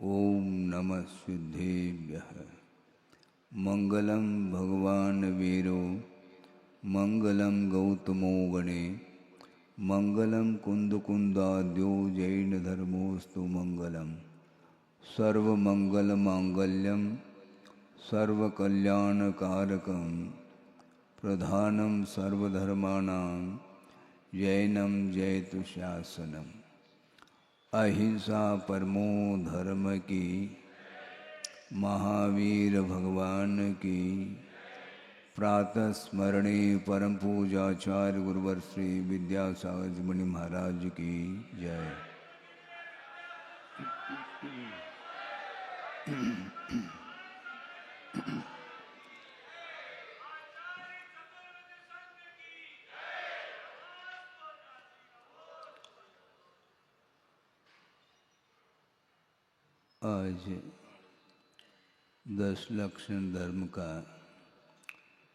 ओम नमः सिद्धेभ्यः। मंगलम भगवान वीरो मंगलम गौतमो गणे मंगलम कुंदकुंदाद्यो जैन धर्मोस्तु मंगलम सर्वमंगलमांगल्यम सर्वकल्याणकारकं प्रधानं सर्वधर्माणां जैनम जयतु शासनम। अहिंसा परमो धर्म की, महावीर भगवान की। प्रातः स्मरणे परम पूजाचार्य गुरुवर श्री विद्यासागर मुनि महाराज की जय। आज 10 लक्षण धर्म का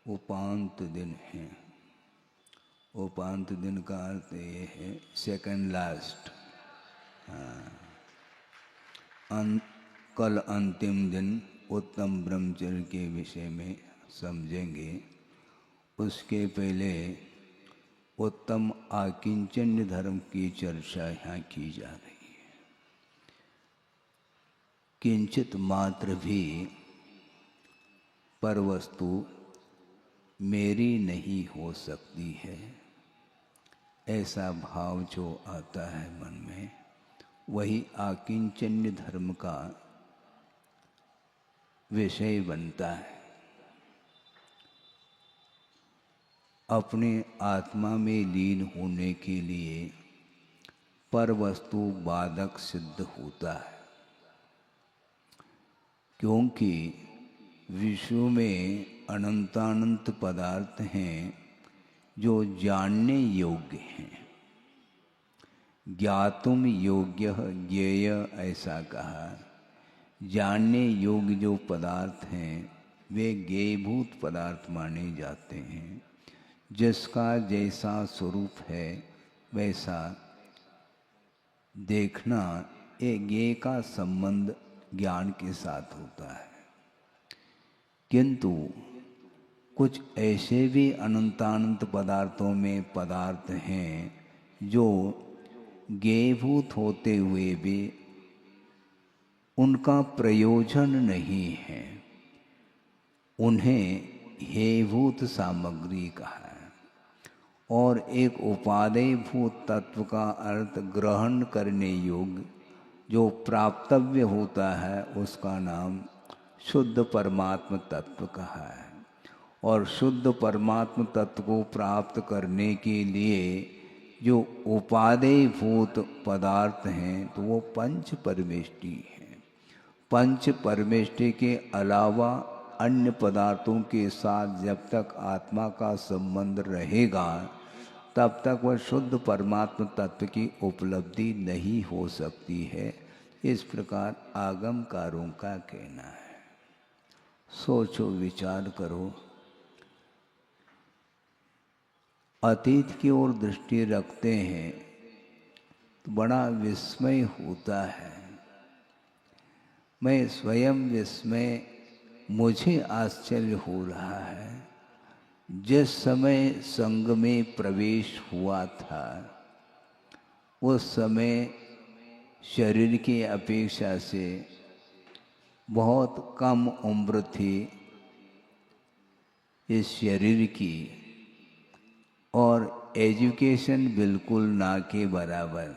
उपांत दिन है। उपांत दिन का अर्थ ये है सेकंड लास्ट। कल अंतिम दिन उत्तम ब्रह्मचर्य के विषय में समझेंगे। उसके पहले उत्तम आकिंचन्य धर्म की चर्चा यहाँ की जा रही है। किंचित मात्र भी पर वस्तु मेरी नहीं हो सकती है, ऐसा भाव जो आता है मन में, वही आकिंचन्य धर्म का विषय बनता है। अपने आत्मा में लीन होने के लिए पर वस्तु बाधक सिद्ध होता है, क्योंकि विश्व में अनंतानंत पदार्थ हैं जो जानने योग्य हैं। ज्ञातुम योग्य ज्ञेय ऐसा कहा। जानने योग्य जो पदार्थ हैं वे ज्ञेयभूत पदार्थ माने जाते हैं। जिसका जैसा स्वरूप है वैसा देखना, एक ज्ञेय का संबंध ज्ञान के साथ होता है। किंतु कुछ ऐसे भी अनंतानंत पदार्थों में पदार्थ हैं जो ज्ञेयभूत होते हुए भी उनका प्रयोजन नहीं है। उन्हें हेयभूत सामग्री कहा है। और एक उपादेयभूत तत्व का अर्थ ग्रहण करने योग्य जो प्राप्तव्य होता है उसका नाम शुद्ध परमात्म तत्व कहा है। और शुद्ध परमात्म तत्व को प्राप्त करने के लिए जो उपादेयभूत पदार्थ हैं तो वो पंच परमेष्टि हैं। पंच परमेष्टि के अलावा अन्य पदार्थों के साथ जब तक आत्मा का संबंध रहेगा तब तक वह शुद्ध परमात्म तत्व की उपलब्धि नहीं हो सकती है। इस प्रकार आगमकारों का कहना है। सोचो, विचार करो। अतीत की ओर दृष्टि रखते हैं तो बड़ा विस्मय होता है। मैं स्वयं विस्मय, मुझे आश्चर्य हो रहा है। जिस समय संघ में प्रवेश हुआ था उस समय शरीर की अपेक्षा से बहुत कम उम्र थी इस शरीर की, और एजुकेशन बिल्कुल ना के बराबर,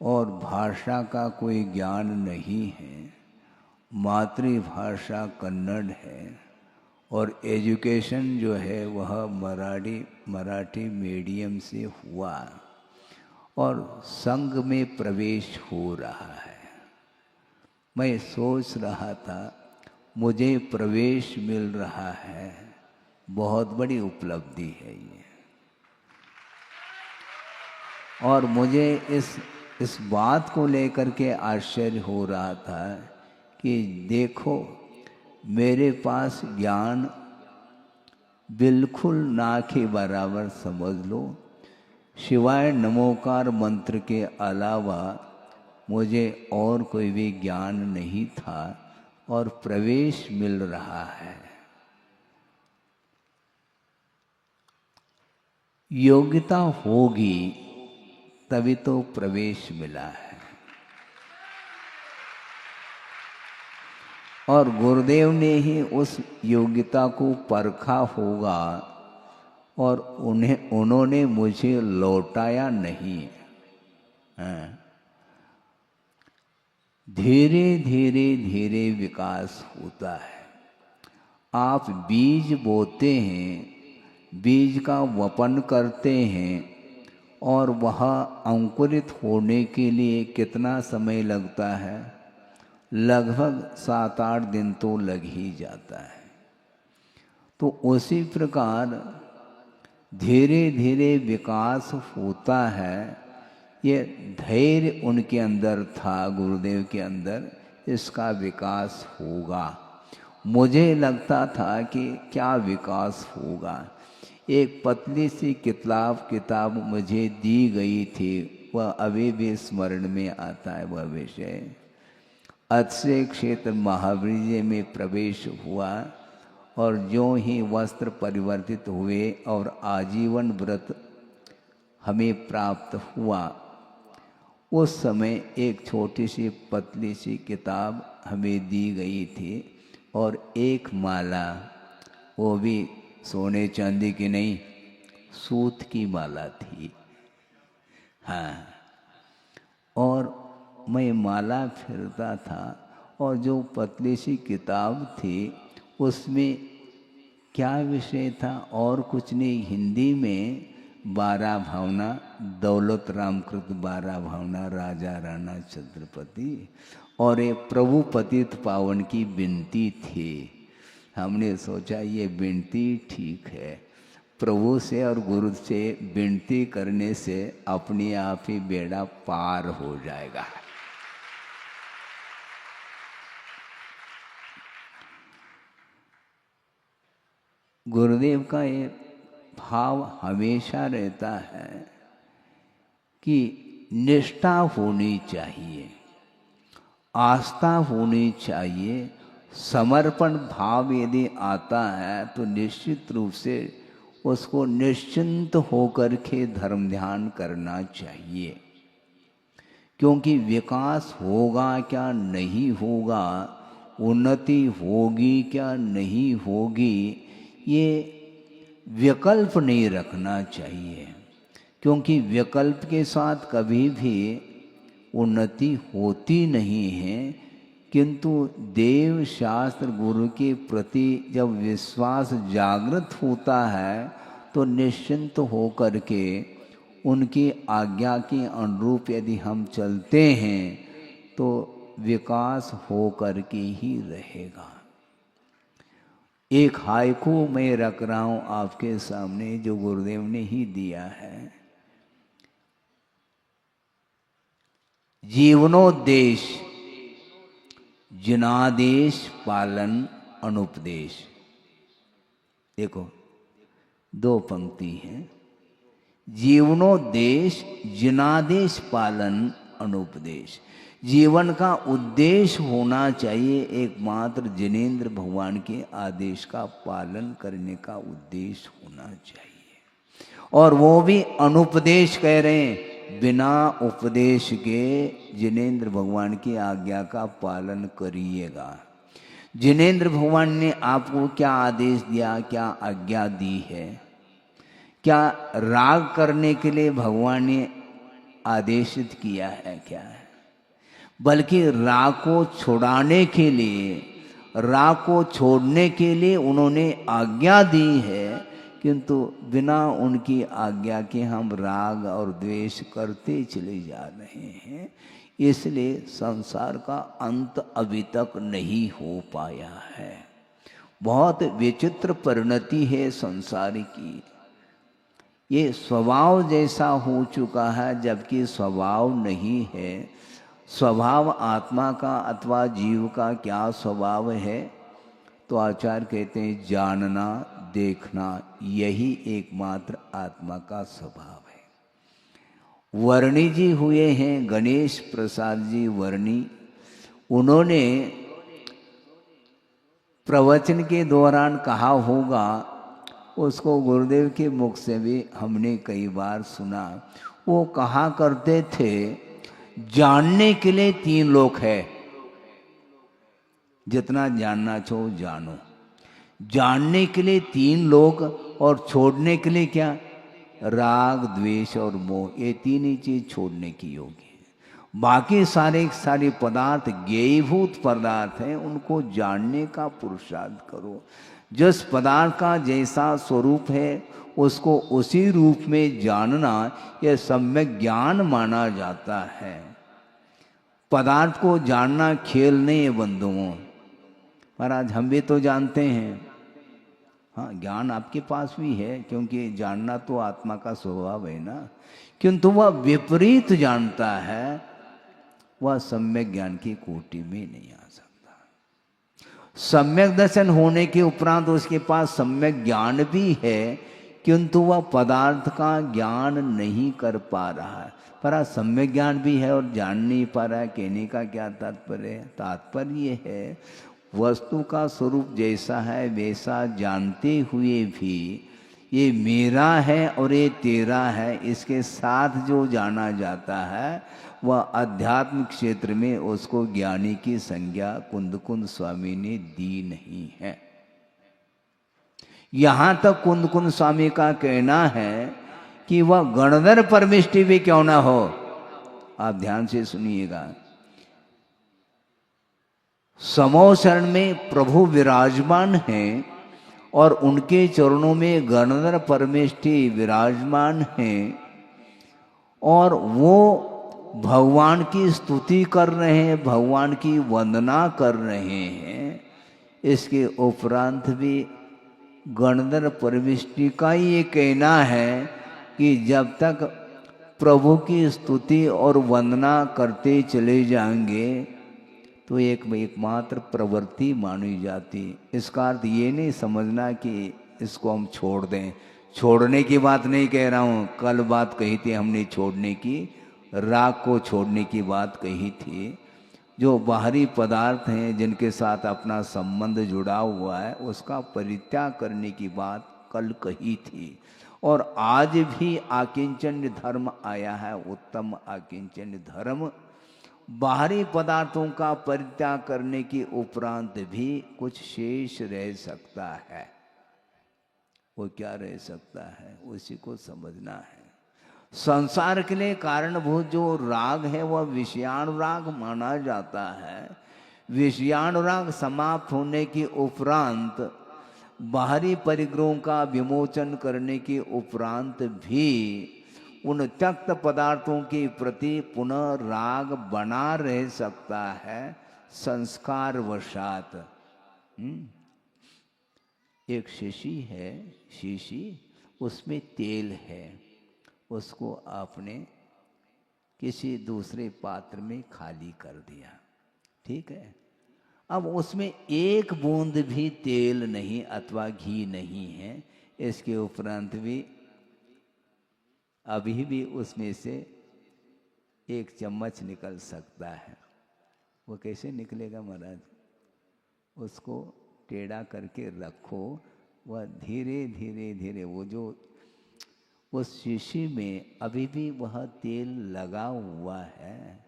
और भाषा का कोई ज्ञान नहीं है। मातृभाषा कन्नड़ है और एजुकेशन जो है वह मराठी मीडियम से हुआ और संघ में प्रवेश हो रहा है। मैं सोच रहा था मुझे प्रवेश मिल रहा है, बहुत बड़ी उपलब्धि है ये। और मुझे इस बात को लेकर के आश्चर्य हो रहा था कि देखो, मेरे पास ज्ञान बिल्कुल ना के बराबर समझ लो, सिवाय नमोकार मंत्र के अलावा मुझे और कोई भी ज्ञान नहीं था और प्रवेश मिल रहा है। योग्यता होगी तभी तो प्रवेश मिला है। और गुरुदेव ने ही उस योग्यता को परखा होगा और उन्होंने मुझे लौटाया नहीं। धीरे धीरे धीरे विकास होता है। आप बीज बोते हैं, बीज का वपन करते हैं और वह अंकुरित होने के लिए कितना समय लगता है? लगभग 7-8 दिन तो लग ही जाता है। तो उसी प्रकार धीरे धीरे विकास होता है। ये धैर्य उनके अंदर था, गुरुदेव के अंदर, इसका विकास होगा। मुझे लगता था कि क्या विकास होगा। एक पतली सी किताब मुझे दी गई थी, वह अभी भी स्मरण में आता है। वह विषय अक्षय क्षेत्र महावीर्य में प्रवेश हुआ और जो ही वस्त्र परिवर्तित हुए और आजीवन व्रत हमें प्राप्त हुआ, उस समय एक छोटी सी पतली सी किताब हमें दी गई थी और एक माला, वो भी सोने चांदी की नहीं, सूत की माला थी। हाँ, और मैं माला फिरता था और जो पतली सी किताब थी उसमें क्या विषय था और कुछ नहीं, हिंदी में 12 भावना, दौलत राम कृत 12 भावना, राजा राणा छत्रपति, और ये प्रभु पतित पावन की विनती थी। हमने सोचा ये विनती ठीक है, प्रभु से और गुरु से विनती करने से अपने आप ही बेड़ा पार हो जाएगा। गुरुदेव का ये भाव हमेशा रहता है कि निष्ठा होनी चाहिए, आस्था होनी चाहिए। समर्पण भाव यदि आता है तो निश्चित रूप से उसको निश्चिंत होकर के धर्म ध्यान करना चाहिए। क्योंकि विकास होगा क्या नहीं होगा, उन्नति होगी क्या नहीं होगी, ये विकल्प नहीं रखना चाहिए। क्योंकि विकल्प के साथ कभी भी उन्नति होती नहीं है। किंतु देव शास्त्र गुरु के प्रति जब विश्वास जागृत होता है तो निश्चिंत होकर के उनकी आज्ञा के अनुरूप यदि हम चलते हैं तो विकास होकर के ही रहेगा। एक हाइकू मैं रख रहा हूं आपके सामने जो गुरुदेव ने ही दिया है। जीवनोद्देश्य जिनादेश पालन अनुपदेश। देखो 2 पंक्ति हैं। जीवनोद्देश्य जिनादेश पालन अनुपदेश। जीवन का उद्देश्य होना चाहिए एकमात्र जिनेंद्र भगवान के आदेश का पालन करने का उद्देश्य होना चाहिए। और वो भी अनुपदेश कह रहे हैं, बिना उपदेश के जिनेंद्र भगवान की आज्ञा का पालन करिएगा। जिनेंद्र भगवान ने आपको क्या आदेश दिया, क्या आज्ञा दी है? क्या राग करने के लिए भगवान ने आदेशित किया है? क्या है? बल्कि राग को छुड़ाने के लिए, राग को छोड़ने के लिए उन्होंने आज्ञा दी है। किंतु बिना उनकी आज्ञा के हम राग और द्वेष करते चले जा रहे हैं। इसलिए संसार का अंत अभी तक नहीं हो पाया है। बहुत विचित्र परिणति है संसार की। ये स्वभाव जैसा हो चुका है जबकि स्वभाव नहीं है। स्वभाव आत्मा का अथवा जीव का क्या स्वभाव है? तो आचार्य कहते हैं जानना, देखना, यही एकमात्र आत्मा का स्वभाव है। वर्णी जी हुए हैं गणेश प्रसाद जी वर्णी। उन्होंने प्रवचन के दौरान कहा होगा, उसको गुरुदेव के मुख से भी हमने कई बार सुना। वो कहा करते थे, जानने के लिए 3 लोक है, जितना जानना चाहो जानो। जानने के लिए 3 लोक, और छोड़ने के लिए क्या? राग द्वेष और मोह, ये 3 ही चीज छोड़ने की योग्य है। बाकी सारे पदार्थ ज्ञेयभूत पदार्थ हैं, उनको जानने का पुरुषार्थ करो। जिस पदार्थ का जैसा स्वरूप है उसको उसी रूप में जानना, यह सम्यक ज्ञान माना जाता है। पदार्थ को जानना खेल नहीं है बंधुओं। पर आज हम भी तो जानते हैं। हाँ, ज्ञान आपके पास भी है, क्योंकि जानना तो आत्मा का स्वभाव है ना। किंतु वह विपरीत जानता है, वह सम्यक ज्ञान की कोटि में नहीं आ सकता। सम्यक दर्शन होने के उपरांत उसके पास सम्यक ज्ञान भी है, किंतु वह पदार्थ का ज्ञान नहीं कर पा रहा है। पर सम्यक ज्ञान भी है और जान नहीं पा रहा है। कहने का क्या तात्पर्य है? तात्पर्य है, वस्तु का स्वरूप जैसा है वैसा जानते हुए भी ये मेरा है और ये तेरा है, इसके साथ जो जाना जाता है वह अध्यात्म क्षेत्र में उसको ज्ञानी की संज्ञा कुंद स्वामी ने दी नहीं है। यहां तक कुंद स्वामी का कहना है कि वह गणधर परमिष्टि भी क्यों ना हो। आप ध्यान से सुनिएगा। समो शरण में प्रभु विराजमान हैं और उनके चरणों में गणधर परमेष्टि विराजमान हैं, और वो भगवान की स्तुति कर रहे हैं, भगवान की वंदना कर रहे हैं। इसके उपरांत भी गणधर परमेष्टि का ये कहना है कि जब तक प्रभु की स्तुति और वंदना करते चले जाएंगे तो एकमात्र प्रवृत्ति मानी जाती। इसका अर्थ ये नहीं समझना कि इसको हम छोड़ दें। छोड़ने की बात नहीं कह रहा हूँ। कल बात कही थी हमने छोड़ने की, राग को छोड़ने की बात कही थी। जो बाहरी पदार्थ हैं जिनके साथ अपना संबंध जुड़ा हुआ है, उसका परित्याग करने की बात कल कही थी। और आज भी आकिंचन्य धर्म आया है, उत्तम आकिंचन्य धर्म। बाहरी पदार्थों का परित्याग करने के उपरांत भी कुछ शेष रह सकता है। वो क्या रह सकता है, उसी को समझना है। संसार के लिए कारणभूत जो राग है वह विषयानुराग माना जाता है। विषयानुराग समाप्त होने के उपरांत, बाहरी परिग्रहों का विमोचन करने के उपरांत भी उन त्यक्त पदार्थों के प्रति पुनः राग बना रह सकता है संस्कार वशात। एक शीशी है, शीशी उसमें तेल है, उसको आपने किसी दूसरे पात्र में खाली कर दिया, ठीक है। अब उसमें एक बूंद भी तेल नहीं अथवा घी नहीं है। इसके उपरांत भी अभी भी उसमें से 1 चम्मच निकल सकता है। वो कैसे निकलेगा महाराज? उसको टेढ़ा करके रखो, वह धीरे धीरे धीरे वो जो उस शीशी में अभी भी वह तेल लगा हुआ है।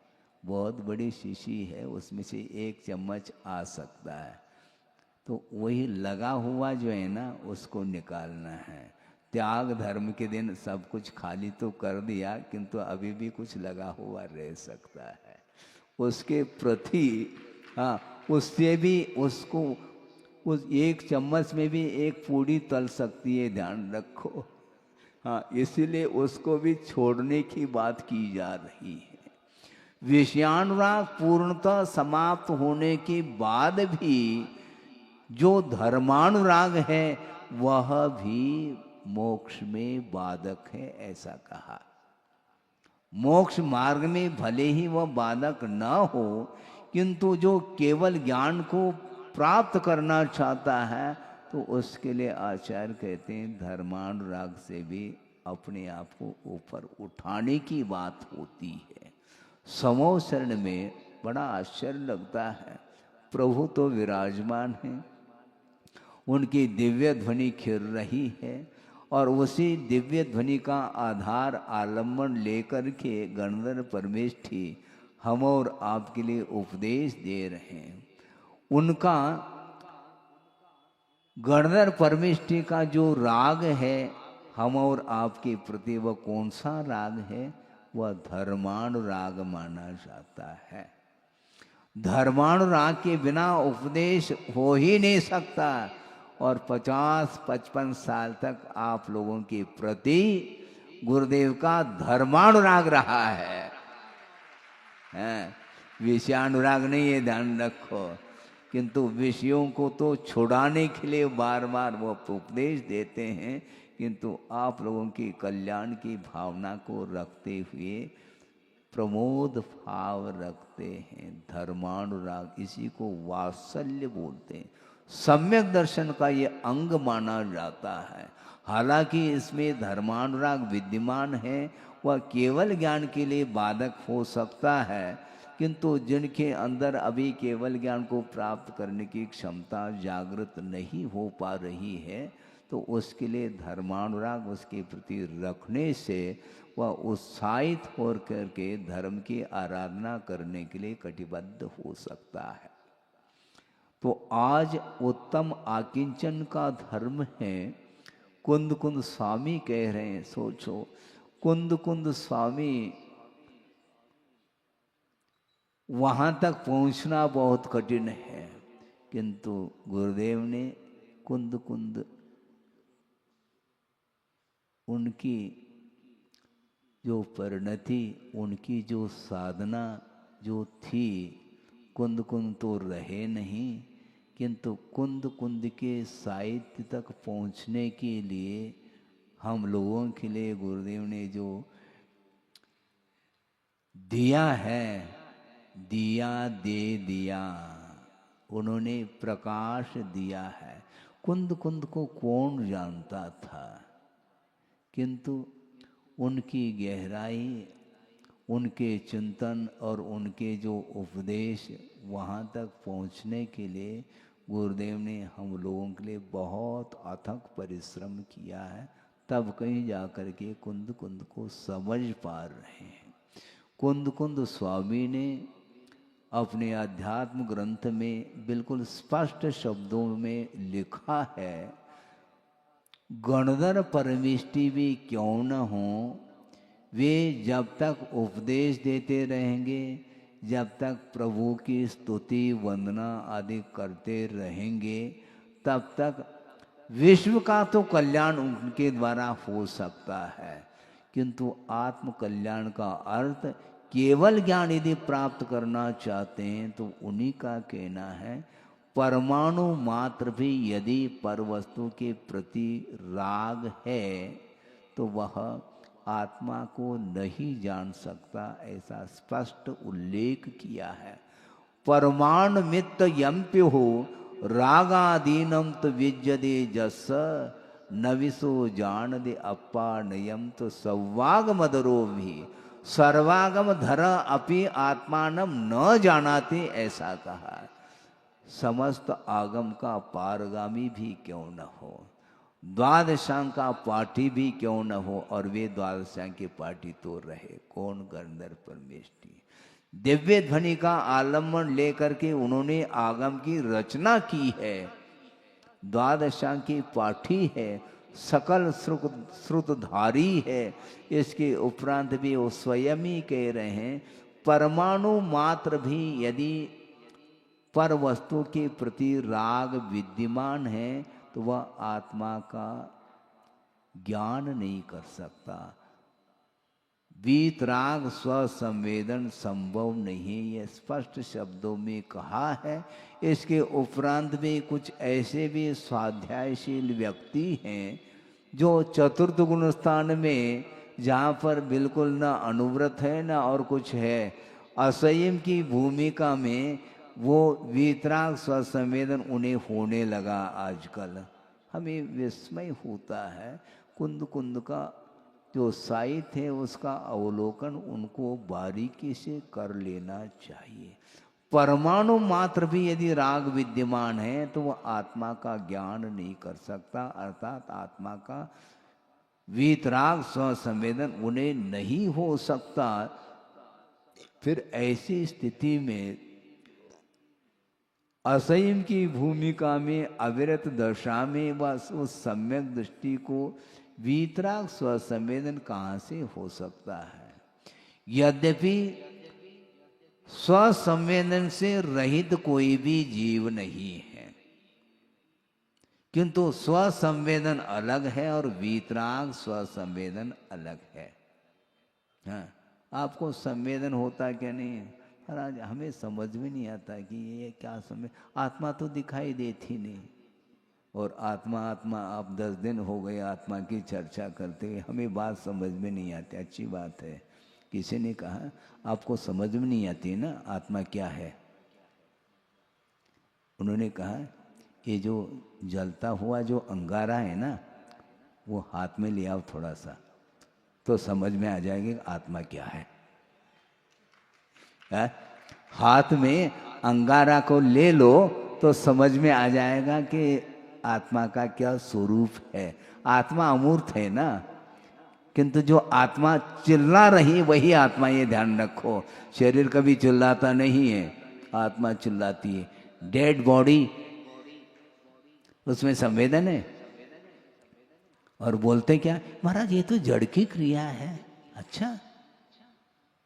बहुत बड़ी शीशी है, उसमें से 1 चम्मच आ सकता है। तो वही लगा हुआ जो है ना, उसको निकालना है। त्याग धर्म के दिन सब कुछ खाली तो कर दिया, किंतु अभी भी कुछ लगा हुआ रह सकता है उसके प्रति। हाँ, उससे भी उसको उस 1 चम्मच में भी 1 पूड़ी तल सकती है, ध्यान रखो। हाँ, इसीलिए उसको भी छोड़ने की बात की जा रही है। विषयानुराग पूर्णतः समाप्त होने के बाद भी जो धर्मानुराग है वह भी मोक्ष में बाधक है, ऐसा कहा। मोक्ष मार्ग में भले ही वह बाधक न हो, किंतु जो केवल ज्ञान को प्राप्त करना चाहता है तो उसके लिए आचार्य कहते हैं धर्मानुराग से भी अपने आप को ऊपर उठाने की बात होती है। समो शरण में बड़ा आश्चर्य लगता है, प्रभु तो विराजमान हैं, उनकी दिव्य ध्वनि खिर रही है और उसी दिव्य ध्वनि का आधार आलम्बन लेकर के गणधर परमेष्ठी हम और आपके लिए उपदेश दे रहे हैं। उनका गणधर परमेष्ठी का जो राग है हम और आपके प्रति, वह कौन सा राग है? वह धर्मानुराग माना जाता है। धर्मानुराग के बिना उपदेश हो ही नहीं सकता। और 50-55 साल तक आप लोगों के प्रति गुरुदेव का धर्मानुराग रहा है, विषयानुराग नहीं, ये ध्यान रखो। किंतु विषयों को तो छुड़ाने के लिए बार बार वो उपदेश देते हैं, किंतु आप लोगों की कल्याण की भावना को रखते हुए प्रमोद भाव रखते हैं। धर्मानुराग, इसी को वात्सल्य बोलते हैं। सम्यक दर्शन का ये अंग माना जाता है। हालांकि इसमें धर्मानुराग विद्यमान है, वह केवल ज्ञान के लिए बाधक हो सकता है, किंतु जिनके अंदर अभी केवल ज्ञान को प्राप्त करने की क्षमता जागृत नहीं हो पा रही है, तो उसके लिए धर्मानुराग उसके प्रति रखने से वह उत्साहित हो करके धर्म की आराधना करने के लिए कटिबद्ध हो सकता है। तो आज उत्तम आकिंचन का धर्म है। कुंद कुंद स्वामी कह रहे हैं, सोचो, कुंद कुंद स्वामी वहां तक पहुंचना बहुत कठिन है, किंतु गुरुदेव ने कुंद कुंद उनकी जो परिणति, उनकी जो साधना जो थी, कुंद कुंद तो रहे नहीं, किंतु कुंद कुंद के साहित्य तक पहुंचने के लिए हम लोगों के लिए गुरुदेव ने जो दिया है, दिया दे दिया, उन्होंने प्रकाश दिया है। कुंद कुंद को कौन जानता था, किंतु उनकी गहराई, उनके चिंतन और उनके जो उपदेश, वहाँ तक पहुँचने के लिए गुरुदेव ने हम लोगों के लिए बहुत अथक परिश्रम किया है, तब कहीं जा कर के कुंद कुंद को समझ पा रहे हैं। कुंद कुंद स्वामी ने अपने अध्यात्म ग्रंथ में बिल्कुल स्पष्ट शब्दों में लिखा है, गणधर परमेष्ठी भी क्यों न हो, वे जब तक उपदेश देते रहेंगे, जब तक प्रभु की स्तुति वंदना आदि करते रहेंगे, तब तक विश्व का तो कल्याण उनके द्वारा हो सकता है, किंतु आत्म कल्याण का अर्थ केवल ज्ञान यदि प्राप्त करना चाहते हैं तो उन्हीं का कहना है, परमाणु मात्र भी यदि परवस्तु के प्रति राग है तो वह आत्मा को नहीं जान सकता, ऐसा स्पष्ट उल्लेख किया है। परमाणु मित्त यम्प्य हो रागादीनम तो विज्यदे जस, नविसो जान दे अप्पा नयम तो सौवाग मदरो भी, सर्वागम धर अपि आत्मानम न जानाते, ऐसा कहा। समस्त आगम का पारगामी भी क्यों न हो, द्वादशांग का पाठी भी क्यों न हो, और वे द्वादशांग के पाठी तो रहे कौन, गणधर परमेष्ठी। दिव्य ध्वनि का आलम्बन लेकर के उन्होंने आगम की रचना की है, द्वादशांग की पाठी है, सकल श्रुतधारी है। इसके उपरांत भी वो स्वयं ही कह रहे हैं, परमाणु मात्र भी यदि पर वस्तु के प्रति राग विद्यमान है तो वह आत्मा का ज्ञान नहीं कर सकता। वीतराग स्वसंवेदन संभव नहीं, ये स्पष्ट शब्दों में कहा है। इसके उपरांत भी कुछ ऐसे भी स्वाध्यायशील व्यक्ति हैं जो चतुर्थ गुण स्थान में, जहाँ पर बिल्कुल न अनुव्रत है न और कुछ है, असंयम की भूमिका में वो वीतराग स्वसंवेदन उन्हें होने लगा। आजकल हमें विस्मय होता है, कुंद कुंद का जो साहित्य है उसका अवलोकन उनको बारीकी से कर लेना चाहिए। परमाणु मात्र भी यदि राग विद्यमान है तो वह आत्मा का ज्ञान नहीं कर सकता, अर्थात आत्मा का वीतराग स्वसंवेदन उन्हें नहीं हो सकता। फिर ऐसी स्थिति में असंयम की भूमिका में अविरत दशा में बस उस सम्यक दृष्टि को वीतराग स्वसंवेदन कहाँ से हो सकता है? यद्यपि स्वसंवेदन से रहित कोई भी जीव नहीं है, किंतु स्वसंवेदन अलग है और वीतराग स्वसंवेदन अलग है। हाँ, आपको संवेदन होता क्या नहीं? महाराज हमें समझ में नहीं आता कि ये क्या समझ, आत्मा तो दिखाई देती नहीं। और आत्मा आत्मा आप 10 दिन हो गए आत्मा की चर्चा करते हुए, हमें बात समझ में नहीं आती। अच्छी बात है, किसी ने कहा आपको समझ में नहीं आती ना आत्मा क्या है। उन्होंने कहा ये जो जलता हुआ जो अंगारा है ना, वो हाथ में ले आओ थोड़ा सा, तो समझ में आ जाएगी आत्मा क्या है। हाथ में अंगारा को ले लो तो समझ में आ जाएगा कि आत्मा का क्या स्वरूप है। आत्मा अमूर्त है ना, किंतु जो आत्मा चिल्ला रही वही आत्मा, ये ध्यान रखो। शरीर कभी चिल्लाता नहीं है, आत्मा चिल्लाती है। डेड बॉडी उसमें संवेदन है। और बोलते क्या, महाराज ये तो जड़ की क्रिया है। अच्छा,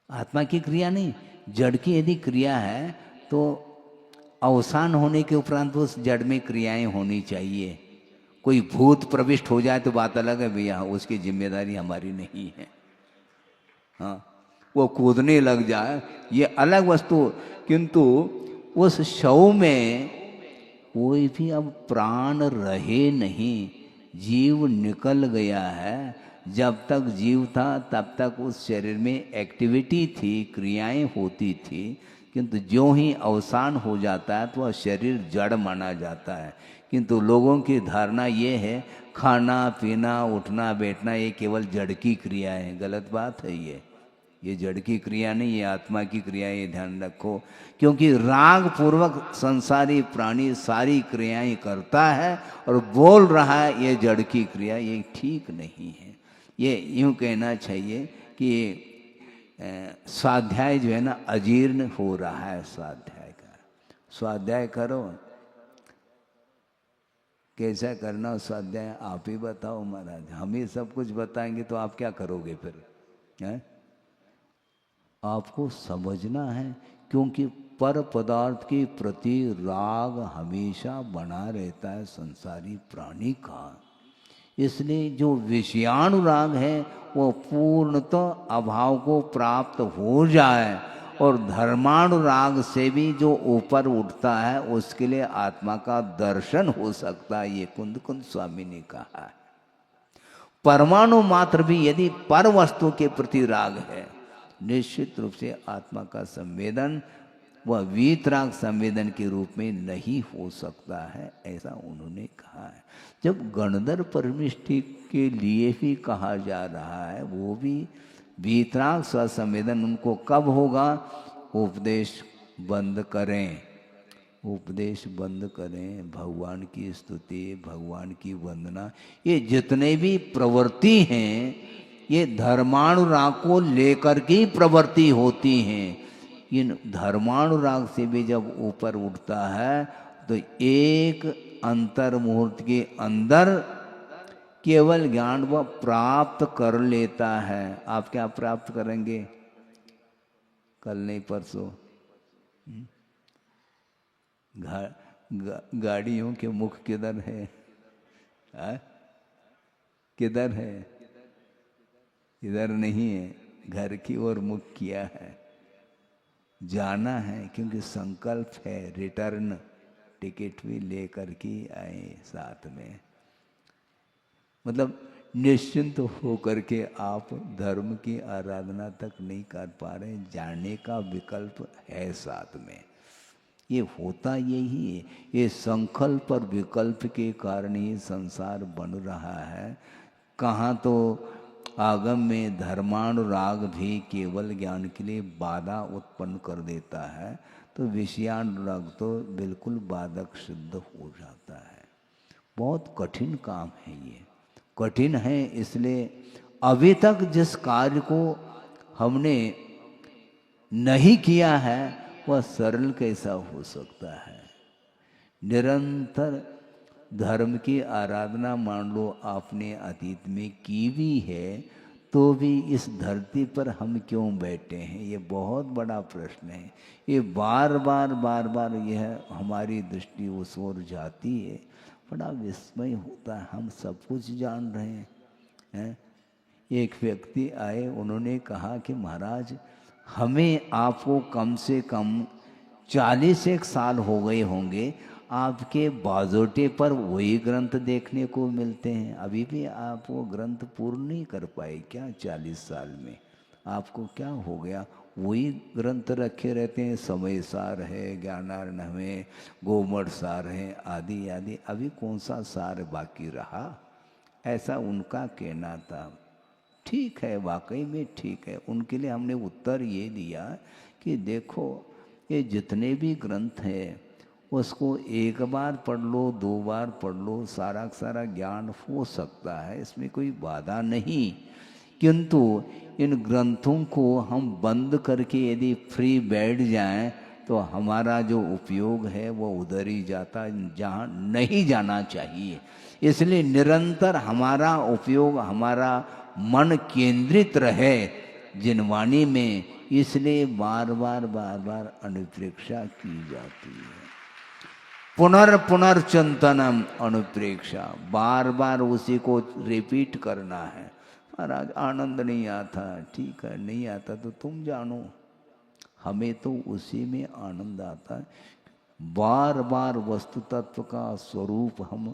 आत्मा की क्रिया नहीं, जड़ की यदि क्रिया है तो अवसान होने के उपरांत उस जड़ में क्रियाएं होनी चाहिए। कोई भूत प्रविष्ट हो जाए तो बात अलग है भैया, उसकी जिम्मेदारी हमारी नहीं है। हाँ, वो कूदने लग जाए ये अलग वस्तु, किंतु उस शव में कोई भी अब प्राण रहे नहीं, जीव निकल गया है। जब तक जीव था तब तक उस शरीर में एक्टिविटी थी, क्रियाएं होती थी, किंतु ज्यों ही अवसान हो जाता है तो वह शरीर जड़ माना जाता है। किंतु लोगों की धारणा ये है खाना पीना उठना बैठना ये केवल जड़ की क्रिया है। गलत बात है ये जड़ की क्रिया नहीं, ये आत्मा की क्रिया है, ये ध्यान रखो। क्योंकि राग पूर्वक संसारी प्राणी सारी क्रियाएं करता है और बोल रहा है ये जड़ की क्रिया, ये ठीक नहीं है। ये यूँ कहना चाहिए कि स्वाध्याय जो है ना अजीर्ण हो रहा है। स्वाध्याय का स्वाध्याय करो, कैसा करना स्वाध्याय आप ही बताओ महाराज। हम ही सब कुछ बताएंगे तो आप क्या करोगे फिर? है आपको समझना है, क्योंकि पर पदार्थ के प्रति राग हमेशा बना रहता है संसारी प्राणी का। इसलिए जो विषयानुराग है वो पूर्णतः अभाव को प्राप्त हो जाए, और धर्मानुराग से भी जो ऊपर उठता है उसके लिए आत्मा का दर्शन हो सकता है। ये कुंद कुंद स्वामी ने कहा है। परमाणु मात्र भी यदि पर वस्तु के प्रति राग है, निश्चित रूप से आत्मा का संवेदन वह वीतराग संवेदन के रूप में नहीं हो सकता है, ऐसा उन्होंने कहा है। जब गणधर परमिष्टि के लिए ही कहा जा रहा है, वो भी वीतराग स्वसंवेदन उनको कब होगा? उपदेश बंद करें, उपदेश बंद करें, भगवान की स्तुति भगवान की वंदना, ये जितने भी प्रवृत्ति हैं ये धर्मानुराग को लेकर के प्रवृत्ति होती हैं। इन धर्मानुराग से भी जब ऊपर उठता है तो एक अंतर मुहूर्त के अंदर केवल ज्ञान वह प्राप्त कर लेता है। आप क्या प्राप्त करेंगे? कल नहीं परसों गाड़ियों के मुख किधर है? किधर है? इधर नहीं है, घर की ओर मुख किया है। जाना है क्योंकि संकल्प है, रिटर्न टिकट भी लेकर के आए साथ में। मतलब निश्चिंत होकर के आप धर्म की आराधना तक नहीं कर पा रहे, जाने का विकल्प है साथ में। ये होता यही है, ये संकल्प और विकल्प के कारण ही संसार बन रहा है। कहाँ तो आगम में धर्मानुराग भी केवल ज्ञान के लिए बाधा उत्पन्न कर देता है, तो विषयानुराग तो बिल्कुल बाधक सिद्ध हो जाता है। बहुत कठिन काम है ये, कठिन है। इसलिए अभी तक जिस कार्य को हमने नहीं किया है वह सरल कैसा हो सकता है। निरंतर धर्म की आराधना मान लो आपने अतीत में की भी है, तो भी इस धरती पर हम क्यों बैठे हैं, ये बहुत बड़ा प्रश्न है। ये बार बार यह हमारी दृष्टि उस ओर जाती है, बड़ा विस्मय होता है। हम सब कुछ जान रहे हैं। एक व्यक्ति आए, उन्होंने कहा कि महाराज हमें आपको कम से कम 41 साल हो गए होंगे, आपके बाजोटे पर वही ग्रंथ देखने को मिलते हैं, अभी भी आप वो ग्रंथ पूर्ण नहीं कर पाए क्या? 40 साल में आपको क्या हो गया? वही ग्रंथ रखे रहते हैं, समय सार है, ज्ञानार्णव है, गोमठ सार है, आदि आदि, अभी कौन सा सार बाकी रहा? ऐसा उनका कहना था। ठीक है, वाकई में ठीक है। उनके लिए हमने उत्तर ये दिया कि देखो ये जितने भी ग्रंथ हैं उसको एक बार पढ़ लो, 2 बार पढ़ लो, सारा सारा ज्ञान हो सकता है, इसमें कोई बाधा नहीं। किंतु इन ग्रंथों को हम बंद करके यदि फ्री बैठ जाएं तो हमारा जो उपयोग है वो उधर ही जाता जहाँ नहीं जाना चाहिए। इसलिए निरंतर हमारा उपयोग, हमारा मन केंद्रित रहे जिनवाणी में, इसलिए बार बार अनुप्रेक्षा की जाती है। पुनर्चिंतनम अनुप्रेक्षा, बार बार उसी को रिपीट करना है। महाराज आनंद नहीं आता, ठीक है नहीं आता तो तुम जानो, हमें तो उसी में आनंद आता है। बार बार वस्तु तत्व का स्वरूप हम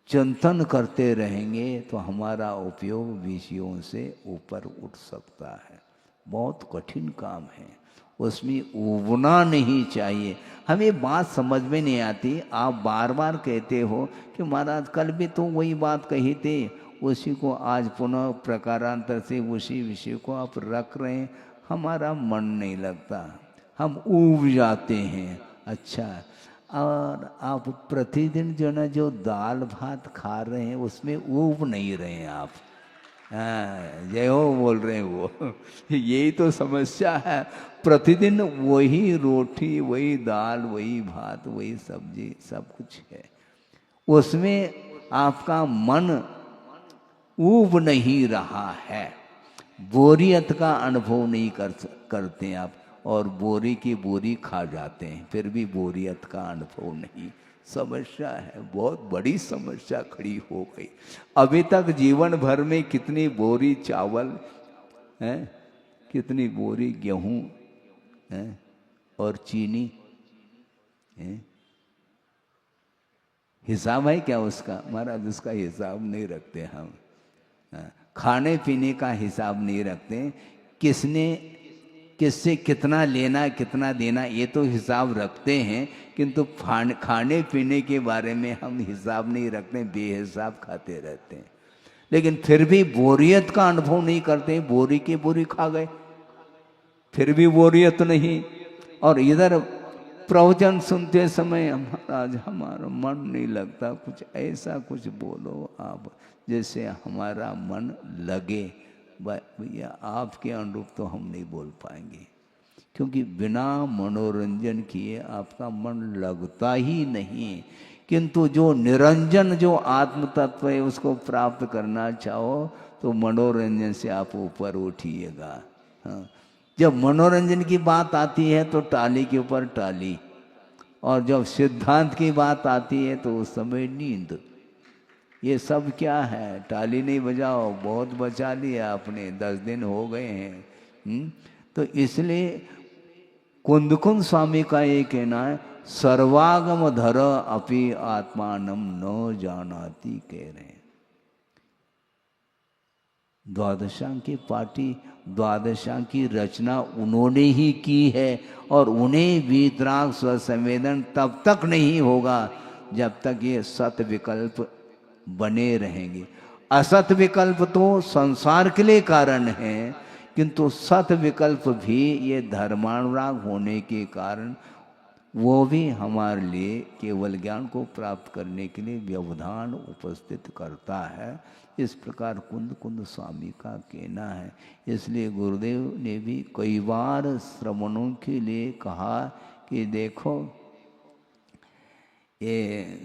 चिंतन करते रहेंगे तो हमारा उपयोग विषयों से ऊपर उठ सकता है। बहुत कठिन काम है, उसमें उबना नहीं चाहिए। हमें बात समझ में नहीं आती, आप बार बार कहते हो कि महाराज कल भी तो वही बात कही थी, उसी को आज पुनः प्रकारांतर से उसी विषय को आप रख रहे हैं, हमारा मन नहीं लगता, हम ऊब जाते हैं। अच्छा, और आप प्रतिदिन जो ना जो दाल भात खा रहे हैं उसमें ऊब नहीं रहे हैं आप। हाँ, जय हो बोल रहे हैं वो यही तो समस्या है। प्रतिदिन वही रोटी, वही दाल, वही भात, वही सब्जी, सब कुछ है, उसमें आपका मन ऊब नहीं रहा है, बोरियत का अनुभव नहीं करते आप, और बोरी की बोरी खा जाते हैं फिर भी बोरियत का अनुभव नहीं। समस्या है, बहुत बड़ी समस्या खड़ी हो गई। अभी तक जीवन भर में कितनी बोरी चावल है, कितनी बोरी गेहूं है और चीनी है, हिसाब है क्या उसका? महाराज उसका हिसाब नहीं रखते हम। खाने पीने का हिसाब नहीं रखते, किससे कितना लेना कितना देना ये तो हिसाब रखते हैं, किंतु खाने पीने के बारे में हम हिसाब नहीं रखते, बेहिसाब खाते रहते हैं। लेकिन फिर भी बोरियत का अनुभव नहीं करते, बोरी की बोरी खा गए फिर भी बोरियत नहीं। और इधर प्रवचन सुनते समय महाराज हमारा मन नहीं लगता, कुछ ऐसा कुछ बोलो आप जैसे हमारा मन लगे। भैया आपके अनुरूप तो हम नहीं बोल पाएंगे, क्योंकि बिना मनोरंजन किए आपका मन लगता ही नहीं। किंतु जो निरंजन, जो आत्म तत्व है उसको प्राप्त करना चाहो तो मनोरंजन से आप ऊपर उठिएगा। हाँ, जब मनोरंजन की बात आती है तो टाली के ऊपर टाली, और जब सिद्धांत की बात आती है तो उस समय नींद। ये सब क्या है? टाली नहीं बजाओ, बहुत बचा लिया आपने, 10 दिन हो गए हैं। तो इसलिए कुंदकुंद स्वामी का ये कहना है, सर्वागम धर अपि आत्मानम न जानाति, कह रहे हैं। द्वादशांग की पार्टी, द्वादशांग की रचना उन्होंने ही की है, और उन्हें वीतराग स्वसंवेदन तब तक नहीं होगा जब तक ये सत विकल्प बने रहेंगे। असत विकल्प तो संसार के लिए कारण है, किंतु सत विकल्प भी ये धर्मानुराग होने के कारण वो भी हमारे लिए केवल ज्ञान को प्राप्त करने के लिए व्यवधान उपस्थित करता है। इस प्रकार कुंद कुंद स्वामी का कहना है। इसलिए गुरुदेव ने भी कई बार श्रवणों के लिए कहा कि देखो ये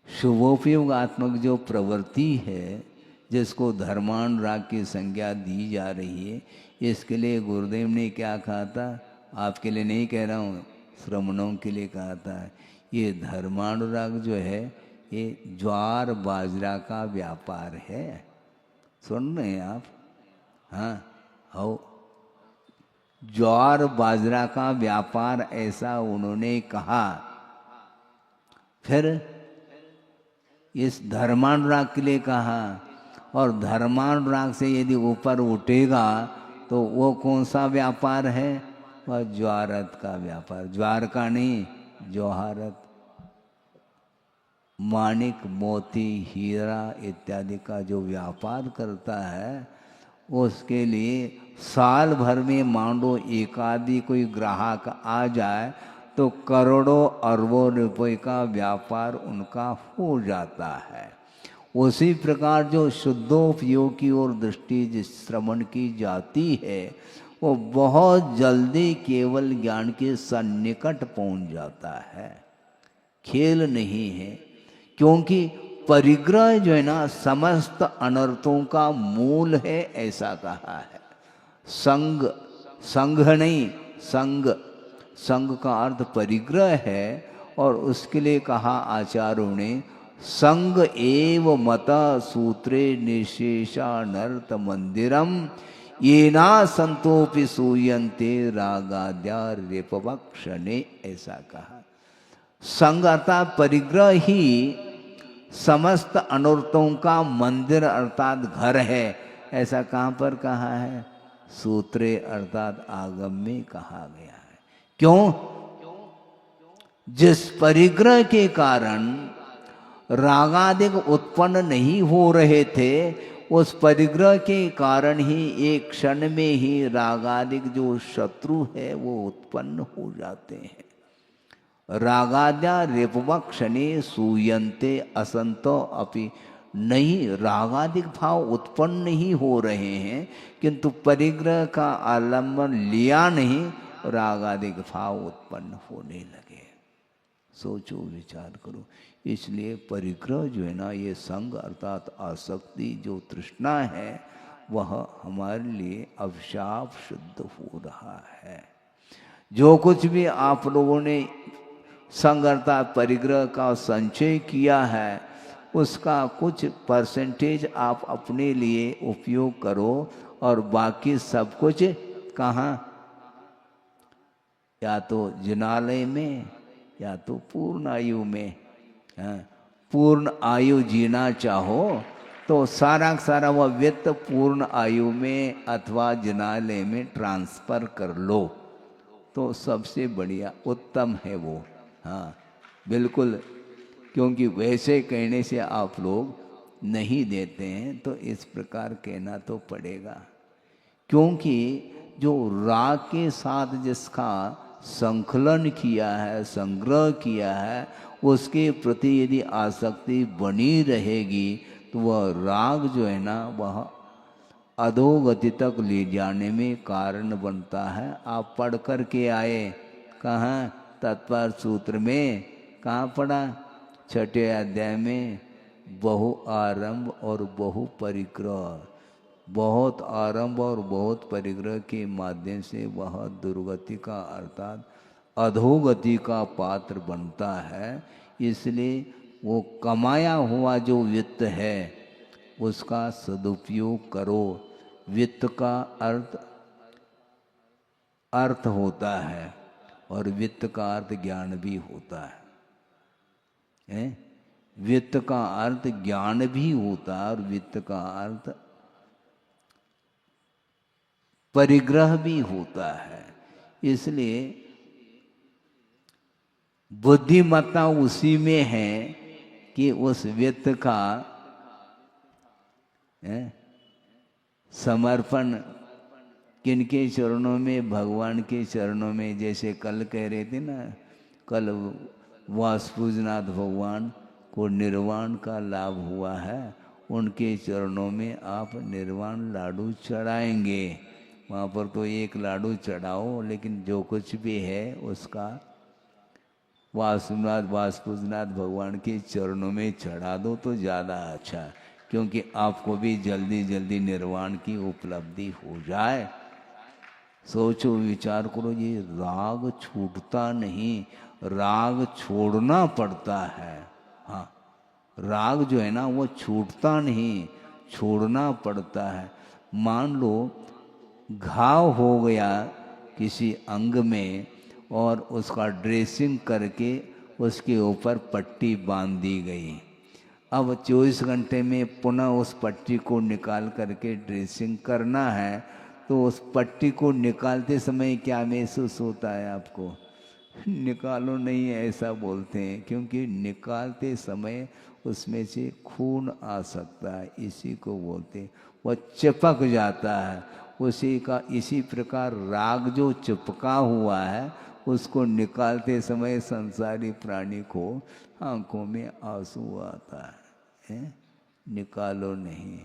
शुभोपयोगात्मक जो प्रवृत्ति है, जिसको धर्मानुराग की संज्ञा दी जा रही है, इसके लिए गुरुदेव ने क्या कहा था, आपके लिए नहीं कह रहा हूँ, श्रमणों के लिए कहा था, ये धर्मानुराग जो है ये ज्वार बाजरा का व्यापार है। सुन रहे हैं आप? हाँ, हो ज्वार बाजरा का व्यापार, ऐसा उन्होंने कहा। फिर इस धर्मानुराग के लिए कहा, और धर्मानुराग से यदि ऊपर उठेगा तो वो कौन सा व्यापार है? वह ज्वारत का व्यापार, ज्वार का नहीं, जौहरत, माणिक मोती हीरा इत्यादि का जो व्यापार करता है, उसके लिए साल भर में मान लो एक आदि कोई ग्राहक आ जाए तो करोड़ों अरबों रुपए का व्यापार उनका हो जाता है। उसी प्रकार जो शुद्धोपयोग की ओर दृष्टि जिस श्रवण की जाती है, वो बहुत जल्दी केवल ज्ञान के सन्निकट पहुंच जाता है, खेल नहीं है। क्योंकि परिग्रह जो है ना, समस्त अनर्थों का मूल है, ऐसा कहा है। संग, संघ नहीं, संग, संग का अर्थ परिग्रह है। और उसके लिए कहा आचार्यों ने, संग एव मत सूत्रे निशेषानर्थ मंदिरम ये ना संतोपि सूयन्ते रागाद्या रेपवक्षणे, ऐसा कहा। संग अर्थात परिग्रह ही समस्त अनर्थों का मंदिर अर्थात घर है, ऐसा कहाँ पर कहा है? सूत्रे अर्थात आगम में कहा गया है। क्यों? जिस परिग्रह के कारण रागादिक उत्पन्न नहीं हो रहे थे, उस परिग्रह के कारण ही एक क्षण में ही रागादिक जो शत्रु है वो उत्पन्न हो जाते हैं। रागाद्या रेपवक्षणे सूयन्ते असंतो अपि, नहीं रागादिक भाव उत्पन्न नहीं हो रहे हैं, किंतु परिग्रह का आलम्बन लिया नहीं, रागादिक भाव उत्पन्न होने लगे। सोचो, विचार करो। इसलिए परिग्रह जो है ना, ये संग अर्थात आसक्ति जो तृष्णा है, वह हमारे लिए अभिशाप शुद्ध हो रहा है। जो कुछ भी आप लोगों ने संग अर्थात परिग्रह का संचय किया है, उसका कुछ परसेंटेज आप अपने लिए उपयोग करो, और बाकी सब कुछ कहाँ? या तो जिनालय में, या तो पूर्ण आयु में। पूर्ण आयु जीना चाहो तो सारा सारा वह वित्त पूर्ण आयु में अथवा जिनालय में ट्रांसफर कर लो, तो सबसे बढ़िया उत्तम है वो। हाँ बिल्कुल, क्योंकि वैसे कहने से आप लोग नहीं देते हैं, तो इस प्रकार कहना तो पड़ेगा। क्योंकि जो राग के साथ जिसका संकलन किया है, संग्रह किया है, उसके प्रति यदि आसक्ति बनी रहेगी तो वह राग जो है ना, वह अधोगति तक ले जाने में कारण बनता है। आप पढ़ कर के आए कहाँ? तत्पर सूत्र में। कहाँ पढ़ा? छठे अध्याय में। बहु आरंभ और बहु परिग्रह, बहुत आरंभ और बहुत परिग्रह के माध्यम से वह दुर्गति का अर्थात अधोगति का पात्र बनता है। इसलिए वो कमाया हुआ जो वित्त है उसका सदुपयोग करो। वित्त का अर्थ होता है, और वित्त का अर्थ ज्ञान भी होता है। वित्त का अर्थ ज्ञान भी होता है, और वित्त का अर्थ परिग्रह भी होता है। इसलिए बुद्धिमत्ता उसी में है कि उस वित्त का है? समर्पण किनके चरणों में? भगवान के चरणों में। जैसे कल कह रहे थे ना, कल वासुपूजनाथ भगवान को निर्वाण का लाभ हुआ है, उनके चरणों में आप निर्वाण लाडू चढ़ाएंगे। वहाँ पर तो एक लाडू चढ़ाओ, लेकिन जो कुछ भी है उसका वासुपूजनाथ भगवान के चरणों में चढ़ा दो तो ज़्यादा अच्छा, क्योंकि आपको भी जल्दी जल्दी निर्वाण की उपलब्धि हो जाए। सोचो, विचार करो, ये राग छूटता नहीं, राग छोड़ना पड़ता है। हाँ, राग जो है ना वो छूटता नहीं, छोड़ना पड़ता है। मान लो घाव हो गया किसी अंग में और उसका ड्रेसिंग करके उसके ऊपर पट्टी बांध दी गई। अब 24 घंटे में पुनः उस पट्टी को निकाल करके ड्रेसिंग करना है, तो उस पट्टी को निकालते समय क्या महसूस होता है आपको? निकालो नहीं, ऐसा बोलते हैं, क्योंकि निकालते समय उसमें से खून आ सकता है, इसी को बोलते हैं, वह चिपक जाता है उसी का। इसी प्रकार राग जो चिपका हुआ है उसको निकालते समय संसारी प्राणी को आंखों में आंसू आता है। निकालो नहीं,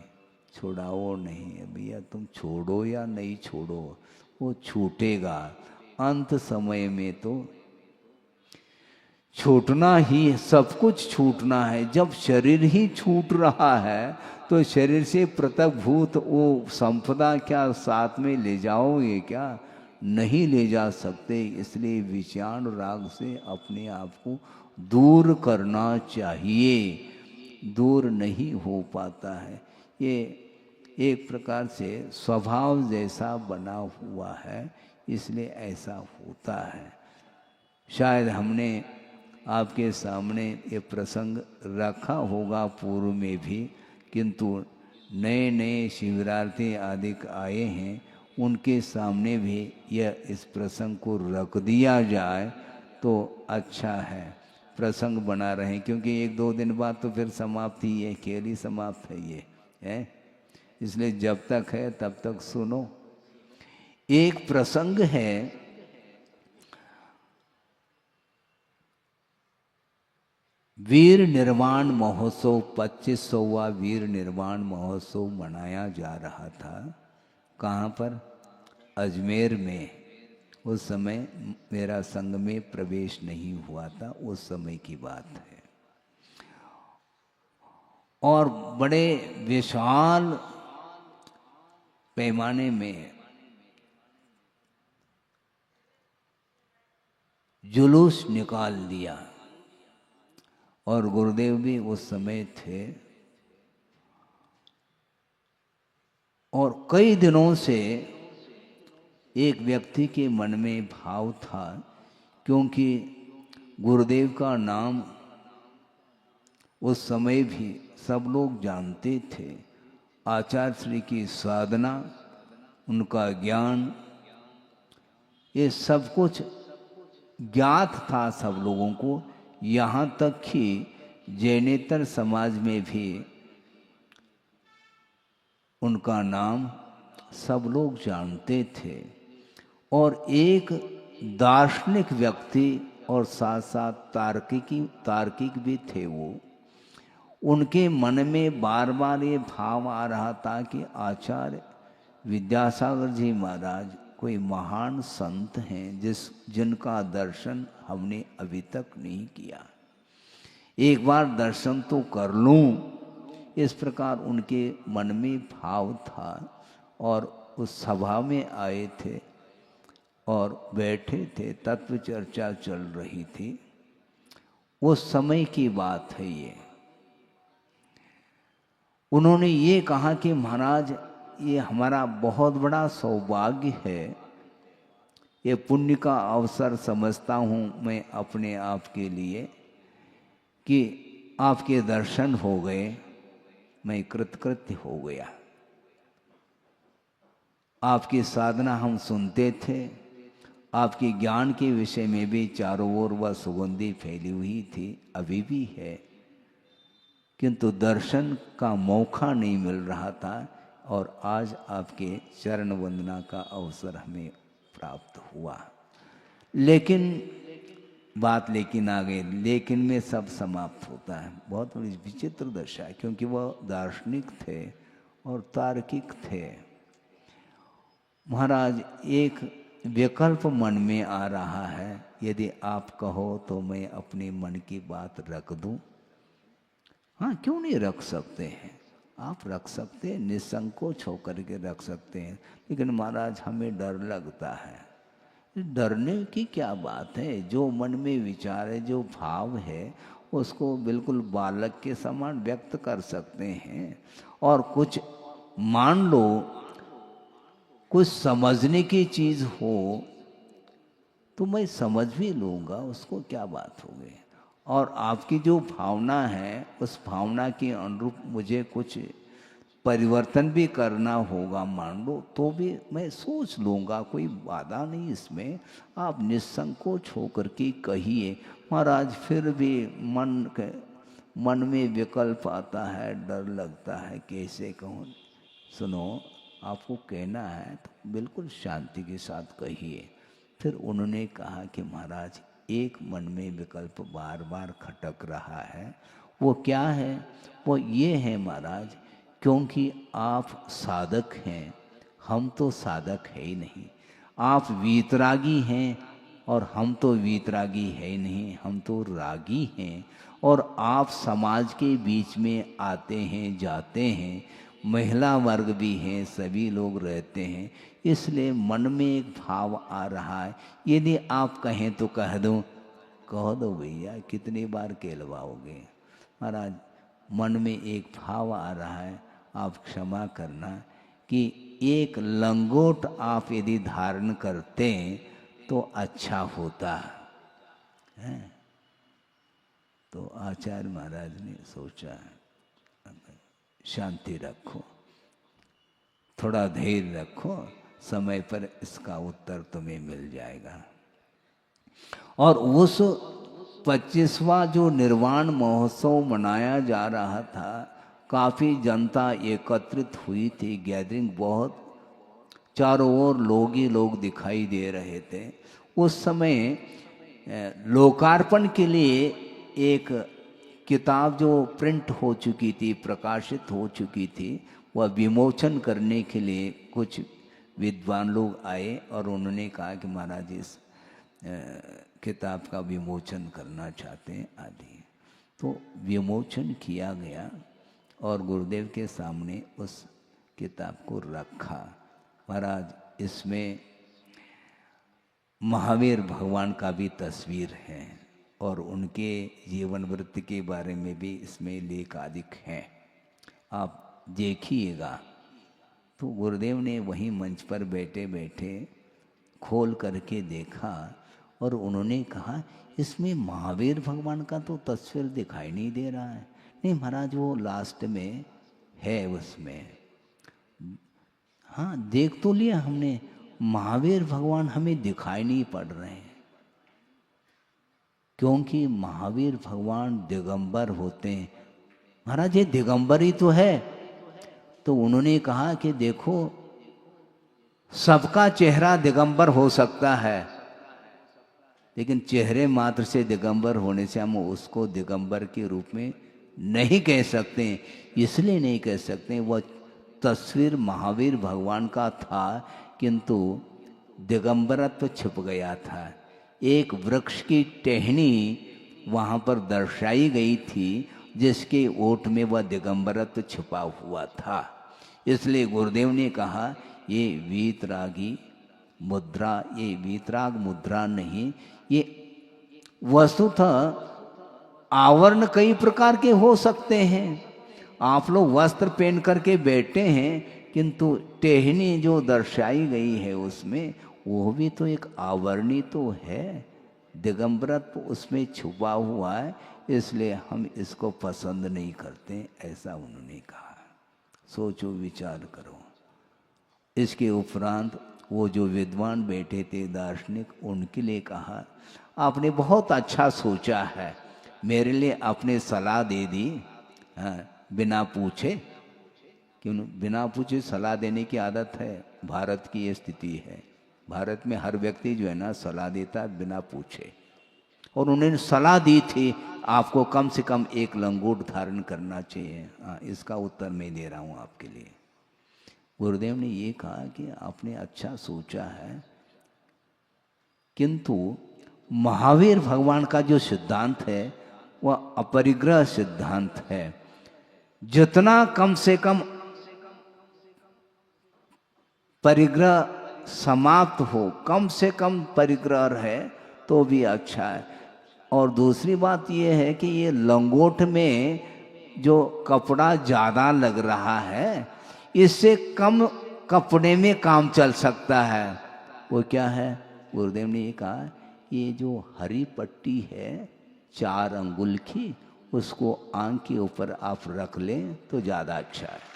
छुड़ाओ नहीं। भैया तुम छोड़ो या नहीं छोड़ो, वो छूटेगा। अंत समय में तो छूटना ही, सब कुछ छूटना है। जब शरीर ही छूट रहा है तो शरीर से पृथक भूत वो संपदा क्या साथ में ले जाओगे क्या? नहीं ले जा सकते। इसलिए विषाण राग से अपने आप को दूर करना चाहिए। दूर नहीं हो पाता है, ये एक प्रकार से स्वभाव जैसा बना हुआ है, इसलिए ऐसा होता है। शायद हमने आपके सामने ये प्रसंग रखा होगा पूर्व में भी, किंतु नए नए शिविरार्थी आदि आए हैं, उनके सामने भी यह इस प्रसंग को रख दिया जाए तो अच्छा है। प्रसंग बना रहे, क्योंकि 1-2 दिन बाद तो फिर समाप्त ही है, खेल ही समाप्त है ये है। इसलिए जब तक है तब तक सुनो। एक प्रसंग है, वीर निर्वाण महोत्सव, 25वां वीर निर्वाण महोत्सव मनाया जा रहा था। कहाँ पर? अजमेर में। उस समय मेरा संघ में प्रवेश नहीं हुआ था, उस समय की बात है। और बड़े विशाल पैमाने में जुलूस निकाल दिया, और गुरुदेव भी उस समय थे। और कई दिनों से एक व्यक्ति के मन में भाव था, क्योंकि गुरुदेव का नाम उस समय भी सब लोग जानते थे। आचार्य श्री की साधना, उनका ज्ञान, ये सब कुछ ज्ञात था सब लोगों को। यहाँ तक कि जैनेतर समाज में भी उनका नाम सब लोग जानते थे। और एक दार्शनिक व्यक्ति और साथ साथ तार्किक भी थे वो। उनके मन में बार बार ये भाव आ रहा था कि आचार्य विद्यासागर जी महाराज कोई महान संत हैं जिनका दर्शन हमने अभी तक नहीं किया, एक बार दर्शन तो कर लूं। इस प्रकार उनके मन में भाव था। और उस सभा में आए थे और बैठे थे, तत्व चर्चा चल रही थी। उस समय की बात है ये। उन्होंने ये कहा कि महाराज, ये हमारा बहुत बड़ा सौभाग्य है, ये पुण्य का अवसर समझता हूँ मैं अपने आप के लिए, कि आपके दर्शन हो गए, मैं कृतकृत्य हो गया। आपकी साधना हम सुनते थे, आपके ज्ञान के विषय में भी चारों ओर वह सुगंधी फैली हुई थी, अभी भी है, किंतु दर्शन का मौका नहीं मिल रहा था और आज आपके चरण वंदना का अवसर हमें प्राप्त हुआ। लेकिन बात लेकिन आ गई, लेकिन में सब समाप्त होता है। बहुत बड़ी विचित्र दशा है, क्योंकि वह दार्शनिक थे और तार्किक थे। महाराज, एक विकल्प मन में आ रहा है, यदि आप कहो तो मैं अपने मन की बात रख दूं। हाँ, क्यों नहीं रख सकते हैं, आप रख सकते हैं, निसंकोच होकर के रख सकते हैं। लेकिन महाराज, हमें डर लगता है। डरने की क्या बात है? जो मन में विचार है, जो भाव है, उसको बिल्कुल बालक के समान व्यक्त कर सकते हैं। और कुछ मान लो, कुछ समझने की चीज़ हो तो मैं समझ भी लूँगा, उसको क्या बात हो गई। और आपकी जो भावना है, उस भावना के अनुरूप मुझे कुछ परिवर्तन भी करना होगा, मान लो, तो भी मैं सोच लूँगा, कोई बाधा नहीं इसमें। आप निसंकोच होकर के कहिए। महाराज, फिर भी मन में विकल्प आता है, डर लगता है, कैसे कहूँ। सुनो, आपको कहना है तो बिल्कुल शांति के साथ कहिए। फिर उन्होंने कहा कि महाराज, एक मन में विकल्प बार बार खटक रहा है। वो क्या है? वो ये है महाराज, क्योंकि आप साधक हैं, हम तो साधक है ही नहीं। आप वीतरागी हैं और हम तो वीतरागी है ही नहीं, हम तो रागी हैं। और आप समाज के बीच में आते हैं, जाते हैं, महिला वर्ग भी हैं, सभी लोग रहते हैं, इसलिए मन में एक भाव आ रहा है। यदि आप कहें तो कह दो, कह दो भैया, कितनी बार कहलवाओगे। महाराज, मन में एक भाव आ रहा है, आप क्षमा करना, कि एक लंगोट आप यदि धारण करते तो अच्छा होता है। तो आचार्य महाराज ने सोचा, शांति रखो, थोड़ा धैर्य रखो, समय पर इसका उत्तर तुम्हें मिल जाएगा। और उस 25वां जो निर्वाण महोत्सव मनाया जा रहा था, काफ़ी जनता एकत्रित हुई थी, गैदरिंग बहुत, चारों ओर लोग ही लोग दिखाई दे रहे थे। उस समय लोकार्पण के लिए एक किताब जो प्रिंट हो चुकी थी, प्रकाशित हो चुकी थी, वह विमोचन करने के लिए कुछ विद्वान लोग आए और उन्होंने कहा कि महाराज, इस किताब का विमोचन करना चाहते हैं आदि। तो विमोचन किया गया और गुरुदेव के सामने उस किताब को रखा। महाराज, इसमें महावीर भगवान का भी तस्वीर है और उनके जीवन वृत्ति के बारे में भी इसमें लेख अधिक हैं, आप देखिएगा। तो गुरुदेव ने वहीं मंच पर बैठे बैठे खोल करके देखा और उन्होंने कहा, इसमें महावीर भगवान का तो तस्वीर दिखाई नहीं दे रहा है। नहीं महाराज, वो लास्ट में है उसमें। हाँ, देख तो लिया हमने, महावीर भगवान हमें दिखाई नहीं पड़ रहे हैं, क्योंकि महावीर भगवान दिगंबर होते हैं। महाराज, ये दिगंबर ही तो है। तो उन्होंने कहा कि देखो, सबका चेहरा दिगंबर हो सकता है, लेकिन चेहरे मात्र से दिगंबर होने से हम उसको दिगंबर के रूप में नहीं कह सकते। इसलिए नहीं कह सकते, वह तस्वीर महावीर भगवान का था, किंतु दिगंबरत्व छुप गया था। एक वृक्ष की टहनी वहाँ पर दर्शाई गई थी, जिसके ओट में वह दिगंबरत्व छुपा हुआ था। इसलिए गुरुदेव ने कहा, ये वीतरागी मुद्रा, ये वीतराग मुद्रा नहीं, ये वस्तुतः आवरण कई प्रकार के हो सकते हैं। आप लोग वस्त्र पहन करके बैठे हैं, किंतु टहनी जो दर्शाई गई है उसमें, वो भी तो एक आवरणी तो है, दिगंबरत्व उसमें छुपा हुआ है, इसलिए हम इसको पसंद नहीं करते, ऐसा उन्होंने कहा। सोचो, विचार करो। इसके उपरांत वो जो विद्वान बैठे थे दार्शनिक, उनके लिए कहा, आपने बहुत अच्छा सोचा है, मेरे लिए आपने सलाह दे दी, हाँ, बिना पूछे, क्यों बिना पूछे सलाह देने की आदत है, भारत की ये स्थिति है। भारत में हर व्यक्ति जो है ना सलाह देता है बिना पूछे। और उन्होंने सलाह दी थी आपको कम से कम एक लंगोट धारण करना चाहिए। हाँ, इसका उत्तर मैं दे रहा हूँ आपके लिए। गुरुदेव ने ये कहा कि आपने अच्छा सोचा है, किंतु महावीर भगवान का जो सिद्धांत है वह अपरिग्रह सिद्धांत है। जितना कम से कम परिग्रह समाप्त हो, कम से कम परिग्रह रहे तो भी अच्छा है। और दूसरी बात यह है कि ये लंगोट में जो कपड़ा ज़्यादा लग रहा है, इससे कम कपड़े में काम चल सकता है। वो क्या है? गुरुदेव ने ये कहा, ये जो हरी पट्टी है 4 अंगुल की, उसको आंख के ऊपर आप रख लें तो ज़्यादा अच्छा है।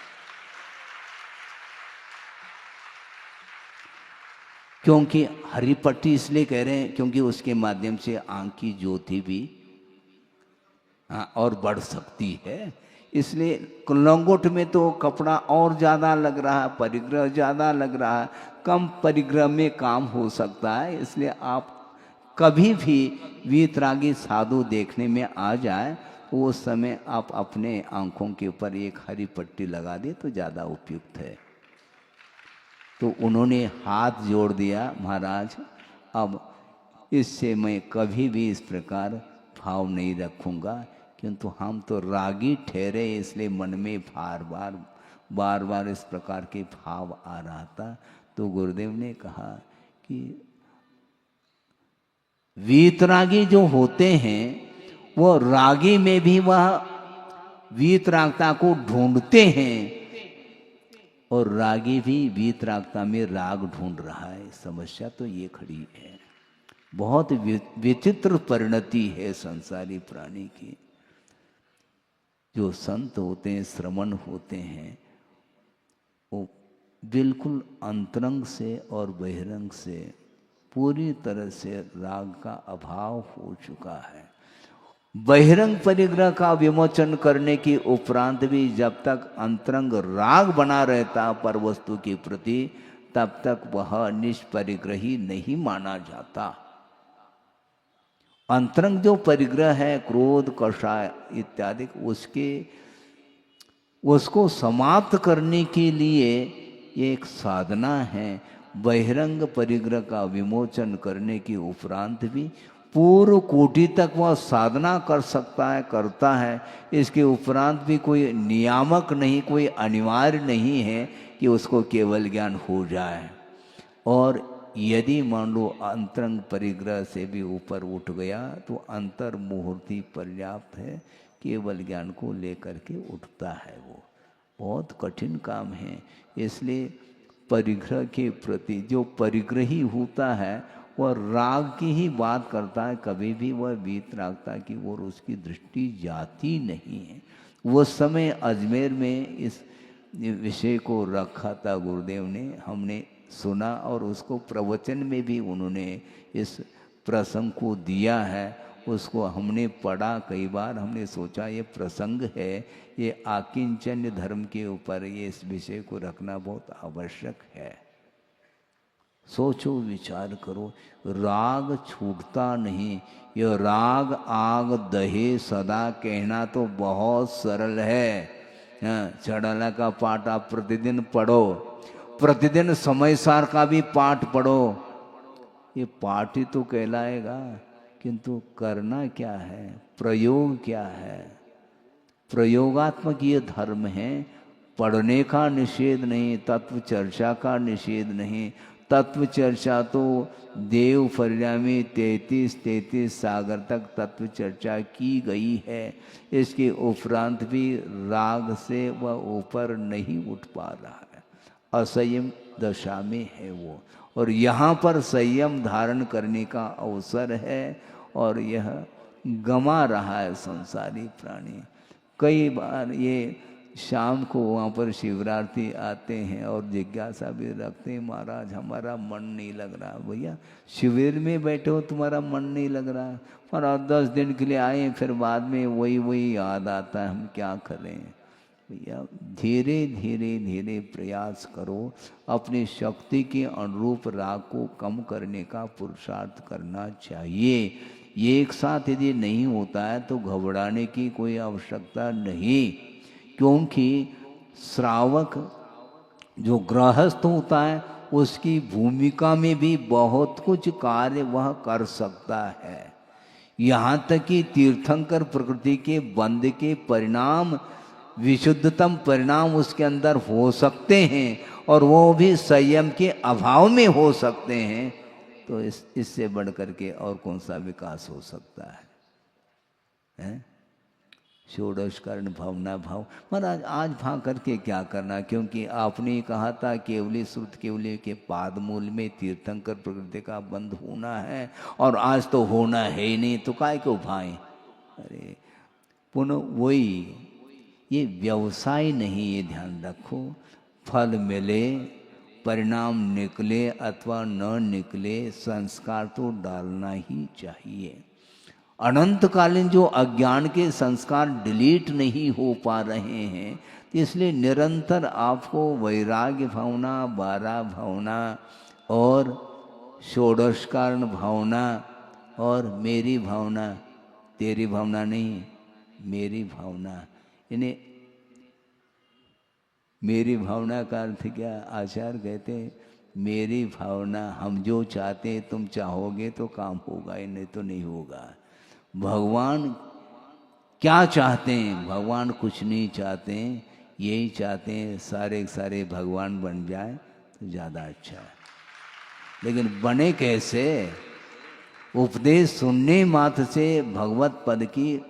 क्योंकि हरी पट्टी इसलिए कह रहे हैं क्योंकि उसके माध्यम से आंख की ज्योति भी और बढ़ सकती है। इसलिए लंगोट में तो कपड़ा और ज़्यादा लग रहा है, परिग्रह ज़्यादा लग रहा है, कम परिग्रह में काम हो सकता है। इसलिए आप कभी भी वीतरागी साधु देखने में आ जाए तो उस समय आप अपने आंखों के ऊपर एक हरी पट्टी लगा दें तो ज़्यादा उपयुक्त है। तो उन्होंने हाथ जोड़ दिया, महाराज अब इससे मैं कभी भी इस प्रकार भाव नहीं रखूँगा, किंतु हम तो रागी ठहरे इसलिए मन में बार बार इस प्रकार के भाव आ रहा था। तो गुरुदेव ने कहा कि वीतरागी जो होते हैं वो रागी में भी वह वीतरागता को ढूंढते हैं और रागी भी वीतरागता में राग ढूंढ रहा है। समस्या तो ये खड़ी है। बहुत विचित्र परिणति है संसारी प्राणी की। जो संत होते हैं, श्रमण होते हैं, वो बिल्कुल अंतरंग से और बहिरंग से पूरी तरह से राग का अभाव हो चुका है। बहिरंग परिग्रह का विमोचन करने की उपरांत भी जब तक अंतरंग राग बना रहता पर वस्तु के प्रति, तब तक वह निष्परिग्रही नहीं माना जाता। अंतरंग जो परिग्रह है, क्रोध, कषाय इत्यादि, उसको समाप्त करने के लिए एक साधना है। बहिरंग परिग्रह का विमोचन करने के उपरांत भी पूर्व कोटि तक वह साधना कर सकता है, करता है। इसके उपरांत भी कोई नियामक नहीं, कोई अनिवार्य नहीं है कि उसको केवल ज्ञान हो जाए। और यदि मान लो अंतरंग परिग्रह से भी ऊपर उठ गया तो अंतर मुहूर्ति पर्याप्त है, केवल ज्ञान को लेकर के उठता है। वो बहुत कठिन काम है। इसलिए परिग्रह के प्रति जो परिग्रही होता है वह राग की ही बात करता है, कभी भी वह वीतरागता की ओर उसकी दृष्टि जाती नहीं है। वो समय अजमेर में इस विषय को रखा था गुरुदेव ने, हमने सुना और उसको प्रवचन में भी उन्होंने इस प्रसंग को दिया है। उसको हमने पढ़ा कई बार, हमने सोचा ये प्रसंग है, ये आकिंचन्य धर्म के ऊपर ये इस विषय को रखना बहुत आवश्यक है। सोचो, विचार करो, राग छूटता नहीं। यह राग आग दहे सदा कहना तो बहुत सरल है। चढ़ाला का पाठ आप प्रतिदिन पढ़ो, प्रतिदिन समय सार का भी पाठ पढ़ो। ये पाठ ही तो कहलाएगा, किंतु करना क्या है, प्रयोग क्या है? प्रयोगात्मक ये धर्म है। पढ़ने का निषेध नहीं, तत्व चर्चा का निषेध नहीं। तत्व चर्चा तो देव फरिया में 33 सागर तक तत्व चर्चा की गई है। इसके उपरांत भी राग से वह ऊपर नहीं उठ पा रहा है, असंयम दशा में है वो। और यहाँ पर संयम धारण करने का अवसर है और यह गमा रहा है संसारी प्राणी। कई बार ये शाम को वहाँ पर शिवरात्रि आते हैं और जिज्ञासा भी रखते हैं, महाराज हमारा मन नहीं लग रहा। भैया शिविर में बैठे हो, तुम्हारा मन नहीं लग रहा, और 10 दिन के लिए आए, फिर बाद में वही याद आता है, हम क्या करें। भैया धीरे धीरे धीरे प्रयास करो, अपनी शक्ति के अनुरूप राग को कम करने का पुरुषार्थ करना चाहिए। ये एक साथ यदि नहीं होता है तो घबराने की कोई आवश्यकता नहीं, क्योंकि श्रावक जो गृहस्थ होता है उसकी भूमिका में भी बहुत कुछ कार्य वह कर सकता है। यहाँ तक कि तीर्थंकर प्रकृति के बंध के परिणाम, विशुद्धतम परिणाम उसके अंदर हो सकते हैं, और वो भी संयम के अभाव में हो सकते हैं। तो इससे बढ़ करके और कौन सा विकास हो सकता है? षोडश कारण भावना भाव। महाराज आज भाव करके क्या करना, क्योंकि आपने कहा था केवली श्रुत केवली के पाद मूल में तीर्थंकर प्रकृति का बंध होना है, और आज तो होना है ही नहीं, तो काय को भाएं। अरे पुनः वही, ये व्यवसाय नहीं, ये ध्यान रखो। फल मिले, परिणाम निकले अथवा न निकले, संस्कार तो डालना ही चाहिए। अनंतकालीन जो अज्ञान के संस्कार डिलीट नहीं हो पा रहे हैं, तो इसलिए निरंतर आपको वैराग्य भावना, 12 भावना और षोडश कारण भावना और मेरी भावना, तेरी भावना नहीं, मेरी भावना, इन्हें मेरी भावना का अर्थ क्या? आचार्य कहते हैं मेरी भावना, हम जो चाहते हैं तुम चाहोगे तो काम होगा, नहीं तो नहीं होगा। भगवान क्या चाहते हैं? भगवान कुछ नहीं चाहते हैं, यही चाहते हैं सारे सारे भगवान बन जाए तो ज़्यादा अच्छा है। लेकिन बने कैसे? उपदेश सुनने मात्र से भगवत पद की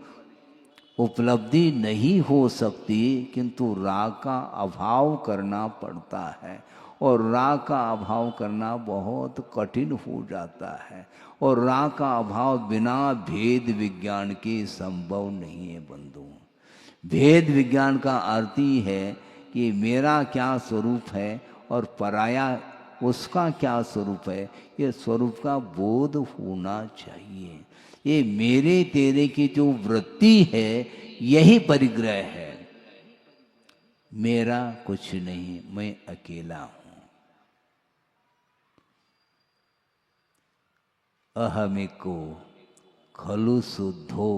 उपलब्धि नहीं हो सकती, किंतु राग का अभाव करना पड़ता है, और राग का अभाव करना बहुत कठिन हो जाता है, और राग का अभाव बिना भेद विज्ञान के संभव नहीं है बंधुओं। भेद विज्ञान का अर्थ ही है कि मेरा क्या स्वरूप है और पराया उसका क्या स्वरूप है, ये स्वरूप का बोध होना चाहिए। ये मेरे तेरे की जो वृत्ति है यही परिग्रह है। मेरा कुछ नहीं, मैं अकेला हूं। अहमिको खलु शुद्धो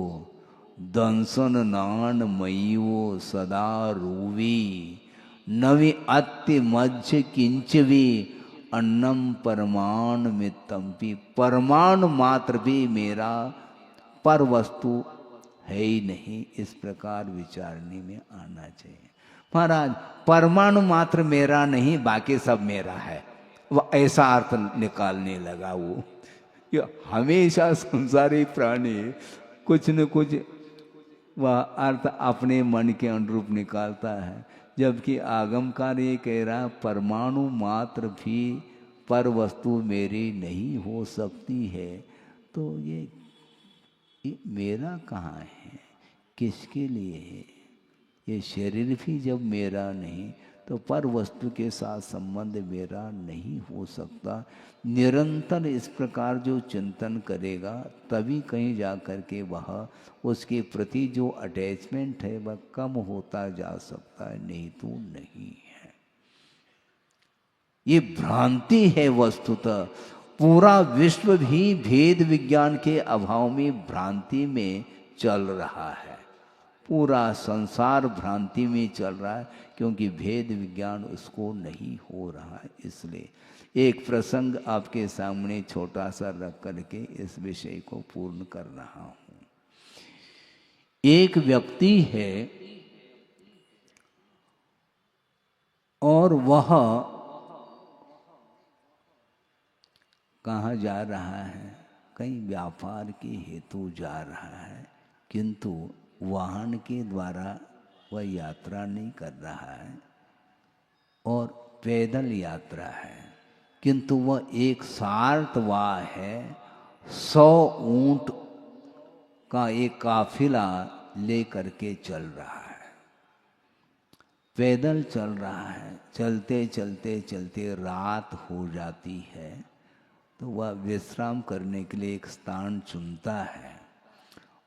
दंसन नान मयिवो सदा रूवी नवि अत्य मध्य किंचवी अन्नम परमाण मित्तम्पि। परमाणु मात्र भी मेरा पर वस्तु है ही नहीं, इस प्रकार विचारने में आना चाहिए। महाराज परमाणु मात्र मेरा नहीं, बाकी सब मेरा है, वह ऐसा अर्थ निकालने लगा वो। हमेशा संसारी प्राणी कुछ न कुछ वह अर्थ अपने मन के अनुरूप निकालता है, जबकि आगमकार ये कह रहा परमाणु मात्र भी पर वस्तु मेरी नहीं हो सकती है। तो ये मेरा कहाँ है, किसके लिए है? ये शरीर भी जब मेरा नहीं, तो पर वस्तु के साथ संबंध मेरा नहीं हो सकता। निरंतर इस प्रकार जो चिंतन करेगा तभी कहीं जा कर के वह उसके प्रति जो अटैचमेंट है वह कम होता जा सकता है, नहीं तो नहीं है। ये भ्रांति है वस्तुतः। पूरा विश्व भी भेद विज्ञान के अभाव में भ्रांति में चल रहा है। पूरा संसार भ्रांति में चल रहा है, क्योंकि भेद विज्ञान उसको नहीं हो रहा है। इसलिए एक प्रसंग आपके सामने छोटा सा रख करके इस विषय को पूर्ण कर रहा हूं। एक व्यक्ति है और वह कहाँ जा रहा है? कहीं व्यापार के हेतु जा रहा है, किंतु वाहन के द्वारा वह यात्रा नहीं कर रहा है और पैदल यात्रा है, किंतु वह एक सार्तवाह है। 100 ऊंट का एक काफिला ले करके चल रहा है। पैदल चल रहा है, चलते चलते चलते रात हो जाती है, तो वह विश्राम करने के लिए एक स्थान चुनता है।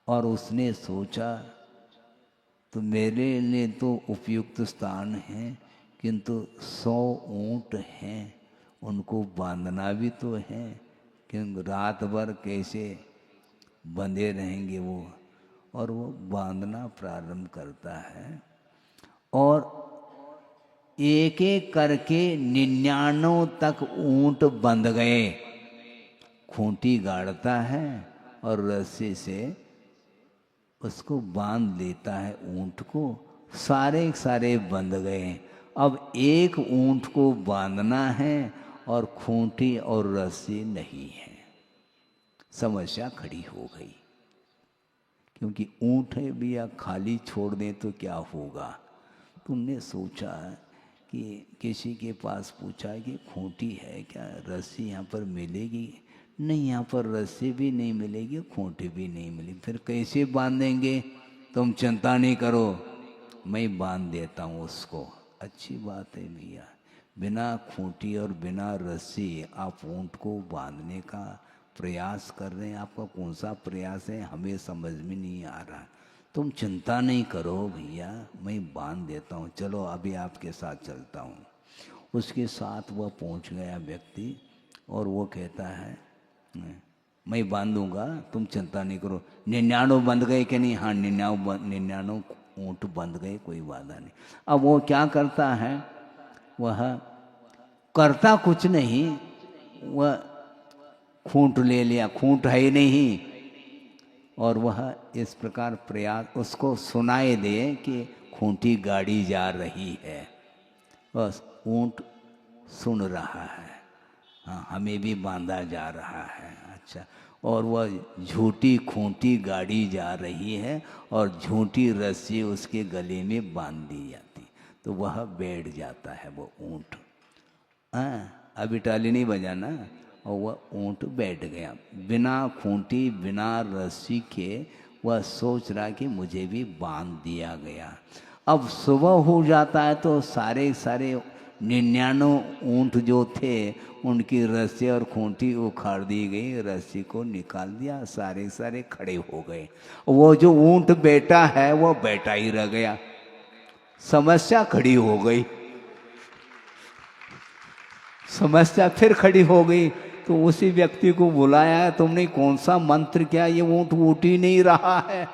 और उसने सोचा तो मेरे लिए तो उपयुक्त स्थान है, किंतु 100 ऊँट हैं, उनको बांधना भी तो है, क्योंकि रात भर कैसे बंधे रहेंगे वो। और वो बांधना प्रारंभ करता है और एक एक करके 99 तक ऊँट बंध गए। खूंटी गाड़ता है और रस्सी से उसको बांध लेता है ऊँट को, सारे सारे बंध गए। अब एक ऊँट को बांधना है और खूंटी और रस्सी नहीं है। समस्या खड़ी हो गई, क्योंकि ऊँट है भैया, खाली छोड़ दें तो क्या होगा। तुमने सोचा कि किसी के पास पूछा कि खूंटी है क्या, रस्सी यहाँ पर मिलेगी? नहीं, यहाँ पर रस्सी भी नहीं मिलेगी, खूंटी भी नहीं मिलेगी, फिर कैसे बांधेंगे? तुम चिंता नहीं करो, मैं बांध देता हूँ उसको। अच्छी बात है भैया, बिना खूंटी और बिना रस्सी आप ऊँट को बांधने का प्रयास कर रहे हैं। आपका कौन सा प्रयास है हमें समझ में नहीं आ रहा। तुम चिंता नहीं करो भैया, मैं बांध देता हूँ, चलो अभी आपके साथ चलता हूँ। उसके साथ वह पहुँच गया व्यक्ति और वो कहता है मैं बांधूंगा, तुम चिंता नहीं करो। 99 बंध गए कि नहीं? हाँ, 99 ऊँट बंध गए, कोई बाधा नहीं। अब वो क्या करता है, वह करता कुछ नहीं, वह खूंट ले लिया, खूंट है ही नहीं, और वह इस प्रकार प्रयास उसको सुनाए दे कि खूंटी गाड़ी जा रही है। बस ऊँट सुन रहा है, हाँ हमें भी बांधा जा रहा है। अच्छा, और वह झूठी खूंटी गाड़ी जा रही है और झूठी रस्सी उसके गले में बांध दी जाती, तो वह बैठ जाता है वो ऊँट। हाँ, अभी टाली नहीं बजाना। और वह ऊँट बैठ गया बिना खूंटी बिना रस्सी के। वह सोच रहा कि मुझे भी बांध दिया गया। अब सुबह हो जाता है तो सारे 99 ऊँट जो थे उनकी रस्सी और खूंटी उखाड़ दी गई, रस्सी को निकाल दिया, सारे खड़े हो गए। वो जो ऊँट बैठा है वो बैठा ही रह गया। समस्या खड़ी हो गई, समस्या फिर खड़ी हो गई। तो उसी व्यक्ति को बुलाया, तुमने कौन सा मंत्र किया, ये ऊँट उठ ही नहीं रहा है।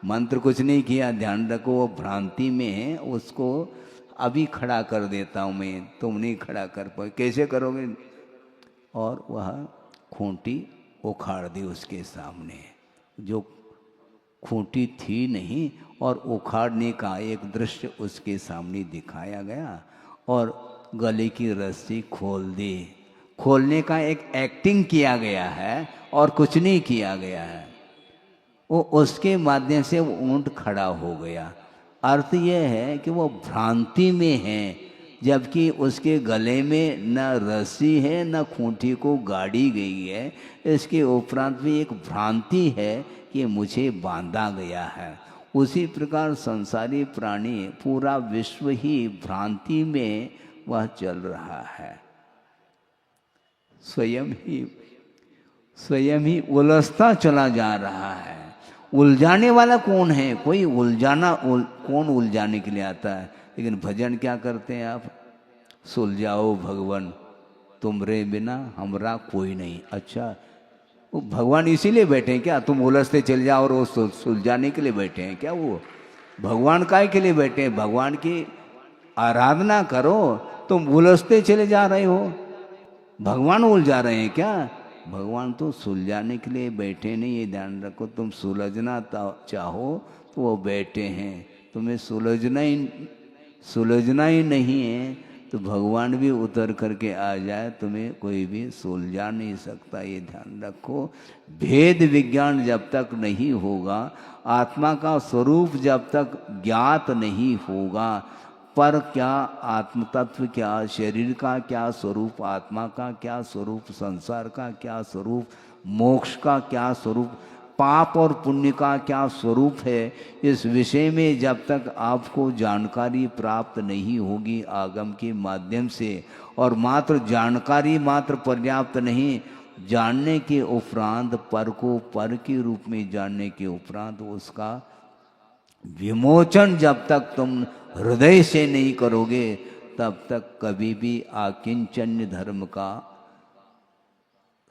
मंत्र कुछ नहीं किया, ध्यान रखो वो भ्रांति में है, उसको अभी खड़ा कर देता हूँ मैं, तुम नहीं खड़ा कर पाए, कैसे करोगे? और वह खूंटी उखाड़ दी उसके सामने, जो खूंटी थी नहीं, और उखाड़ने का एक दृश्य उसके सामने दिखाया गया। और गले की रस्सी खोल दी, खोलने का एक एक्टिंग किया गया है और कुछ नहीं किया गया है। वो उसके माध्यम से वो ऊँट खड़ा हो गया। अर्थ यह है कि वो भ्रांति में है, जबकि उसके गले में न रस्सी है न खूंटी को गाड़ी गई है। इसके उपरांत भी एक भ्रांति है कि मुझे बांधा गया है। उसी प्रकार संसारी प्राणी, पूरा विश्व ही भ्रांति में वह चल रहा है, स्वयं ही उलझता चला जा रहा है। उलझाने वाला कौन है? कोई कौन उलझाने के लिए आता है? लेकिन भजन क्या करते हैं आप? सुलझाओ भगवान तुमरे बिना हमरा कोई नहीं। अच्छा, वो भगवान इसीलिए बैठे हैं क्या? तुम उलझते चल जाओ और वो सुलझाने के लिए बैठे हैं क्या? वो भगवान काय के लिए बैठे हैं? भगवान की आराधना करो, तुम उलझते चले जा रहे हो। भगवान उलझा रहे हैं क्या? भगवान तो सुलझाने के लिए बैठे नहीं, ये ध्यान रखो। तुम सुलझना चाहो तो वो बैठे हैं, तुम्हें सुलझना ही नहीं है तो भगवान भी उतर करके आ जाए, तुम्हें कोई भी सुलझा नहीं सकता, ये ध्यान रखो। भेद विज्ञान जब तक नहीं होगा, आत्मा का स्वरूप जब तक ज्ञात नहीं होगा, पर क्या आत्म तत्व क्या, शरीर का क्या स्वरूप, आत्मा का क्या स्वरूप, संसार का क्या स्वरूप, मोक्ष का क्या स्वरूप, पाप और पुण्य का क्या स्वरूप है, इस विषय में जब तक आपको जानकारी प्राप्त नहीं होगी आगम के माध्यम से, और मात्र जानकारी मात्र पर्याप्त नहीं, जानने के उपरांत पर को पर के रूप में जानने के उपरांत उसका विमोचन जब तक तुम हृदय से नहीं करोगे, तब तक कभी भी आकिंचन्य धर्म का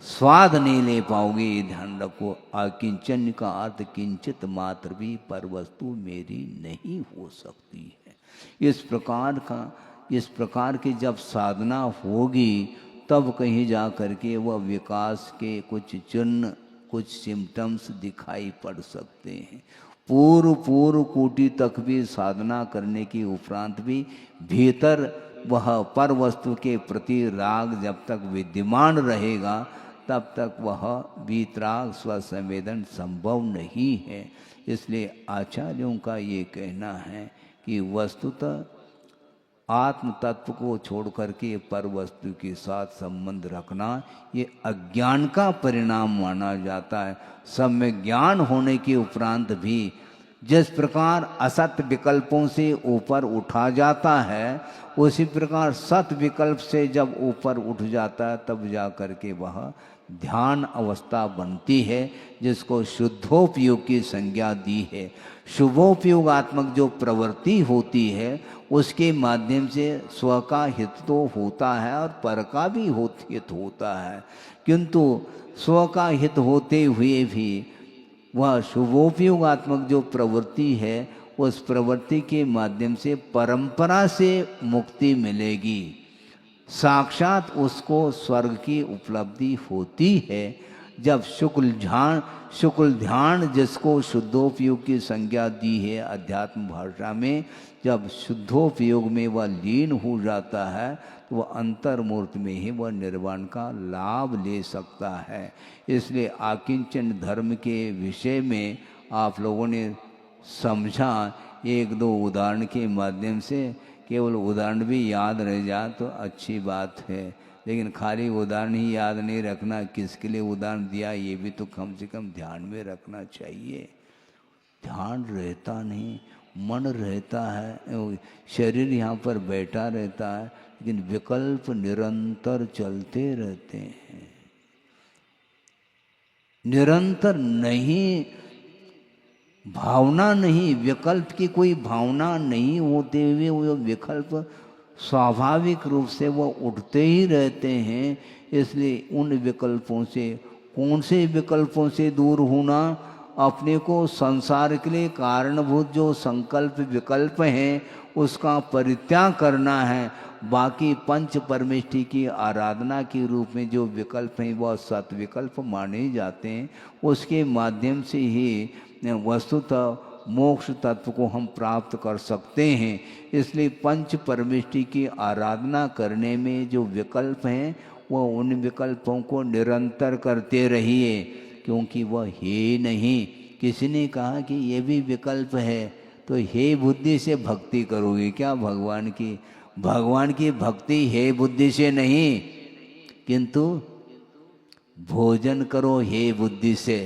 स्वाद नहीं ले पाओगे। ये ध्यान रखो, आकिंचन्य का अर्थ किंचित मात्र भी पर वस्तु मेरी नहीं हो सकती है। इस प्रकार की जब साधना होगी तब कहीं जा करके वह विकास के कुछ चिन्ह, कुछ सिम्टम्स दिखाई पड़ सकते हैं। पूर्व कोटि तक भी साधना करने के उपरांत भी भीतर वह पर वस्तु के प्रति राग जब तक विद्यमान रहेगा, तब तक वह वीतराग स्वसंवेदन संभव नहीं है। इसलिए आचार्यों का ये कहना है कि वस्तुतः आत्म तत्व को छोड़ करके पर वस्तु के साथ संबंध रखना ये अज्ञान का परिणाम माना जाता है। सम्यक ज्ञान होने के उपरांत भी जिस प्रकार असत विकल्पों से ऊपर उठा जाता है, उसी प्रकार सत विकल्प से जब ऊपर उठ जाता है तब जा करके वह ध्यान अवस्था बनती है, जिसको शुद्धोपयोग की संज्ञा दी है। शुभोपयोगात्मक जो प्रवृत्ति होती है उसके माध्यम से स्व का हित तो होता है और पर का भी हित होता है, किंतु स्व का हित होते हुए भी वह शुभोपयोगात्मक जो प्रवृत्ति है उस प्रवृत्ति के माध्यम से परंपरा से मुक्ति मिलेगी। साक्षात उसको स्वर्ग की उपलब्धि होती है जब शुक्ल ध्यान जिसको शुद्धोपयोग की संज्ञा दी है अध्यात्म भाषा में, जब शुद्धोपयोग में वह लीन हो जाता है तो वह अंतर्मूर्त में ही वह निर्वाण का लाभ ले सकता है। इसलिए आकिंचन धर्म के विषय में आप लोगों ने समझा, एक दो उदाहरण के माध्यम से, केवल उदाहरण भी याद रह जाए तो अच्छी बात है, लेकिन खाली उदाहरण ही याद नहीं रखना, किसके लिए उदाहरण दिया ये भी तो कम से कम ध्यान में रखना चाहिए। ध्यान रहता नहीं, मन रहता है, शरीर यहाँ पर बैठा रहता है, लेकिन विकल्प निरंतर चलते रहते हैं। निरंतर नहीं, भावना नहीं, विकल्प की कोई भावना नहीं होते हुए वो विकल्प स्वाभाविक रूप से वो उठते ही रहते हैं। इसलिए उन विकल्पों से, कौन से विकल्पों से दूर होना, अपने को संसार के लिए कारणभूत जो संकल्प विकल्प हैं उसका परित्याग करना है। बाकी पंच परमेष्टि की आराधना के रूप में जो विकल्प हैं वह सत विकल्प माने जाते हैं, उसके माध्यम से ही वस्तुतः मोक्ष तत्व को हम प्राप्त कर सकते हैं। इसलिए पंच परमेष्टि की आराधना करने में जो विकल्प हैं वह उन विकल्पों को निरंतर करते रहिए, क्योंकि वह है नहीं। किसी ने कहा कि ये भी विकल्प है, तो हे बुद्धि से भक्ति करोगे क्या भगवान की? भगवान की भक्ति हे बुद्धि से नहीं, किंतु भोजन करो हे बुद्धि से,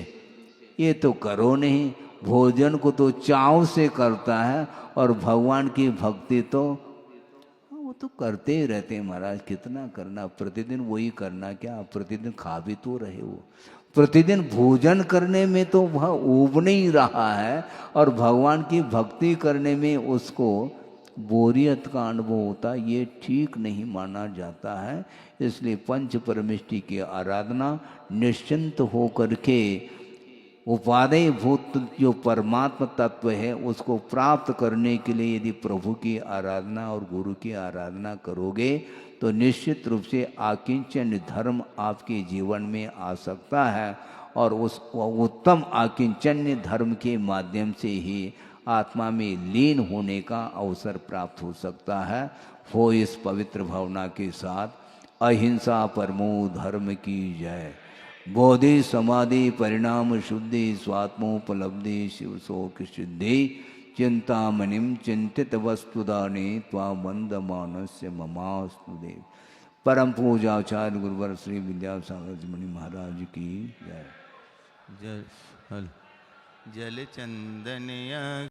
ये तो करो नहीं। भोजन को तो चाव से करता है और भगवान की भक्ति तो वो तो करते ही रहते हैं महाराज। कितना करना, प्रतिदिन वही करना क्या, प्रतिदिन खा भी तो रहे हो। प्रतिदिन भोजन करने में तो वह ऊब नहीं रहा है और भगवान की भक्ति करने में उसको बोरियत का अनुभव होता, ये ठीक नहीं माना जाता है। इसलिए पंच परमेष्टि की आराधना निश्चिंत हो करके उपादेय भूत जो परमात्मा तत्व है उसको प्राप्त करने के लिए यदि प्रभु की आराधना और गुरु की आराधना करोगे तो निश्चित रूप से आकिंचन धर्म आपके जीवन में आ सकता है, और उस उत्तम आकिंचन्य धर्म के माध्यम से ही आत्मा में लीन होने का अवसर प्राप्त हो सकता है। हो इस पवित्र भावना के साथ अहिंसा परमो धर्म की जय। बोधि समाधि परिणाम शुद्धि स्वात्मोपलब्धि शिव शोक सिद्धि चिंतामणिम चिंतित वस्तुदाने त्वा मंद मानस्य ममास्तु देव। परम पूजाचार्य गुरुवर श्री विद्यासागर जी महाराज की जय। जल फल जल चंदन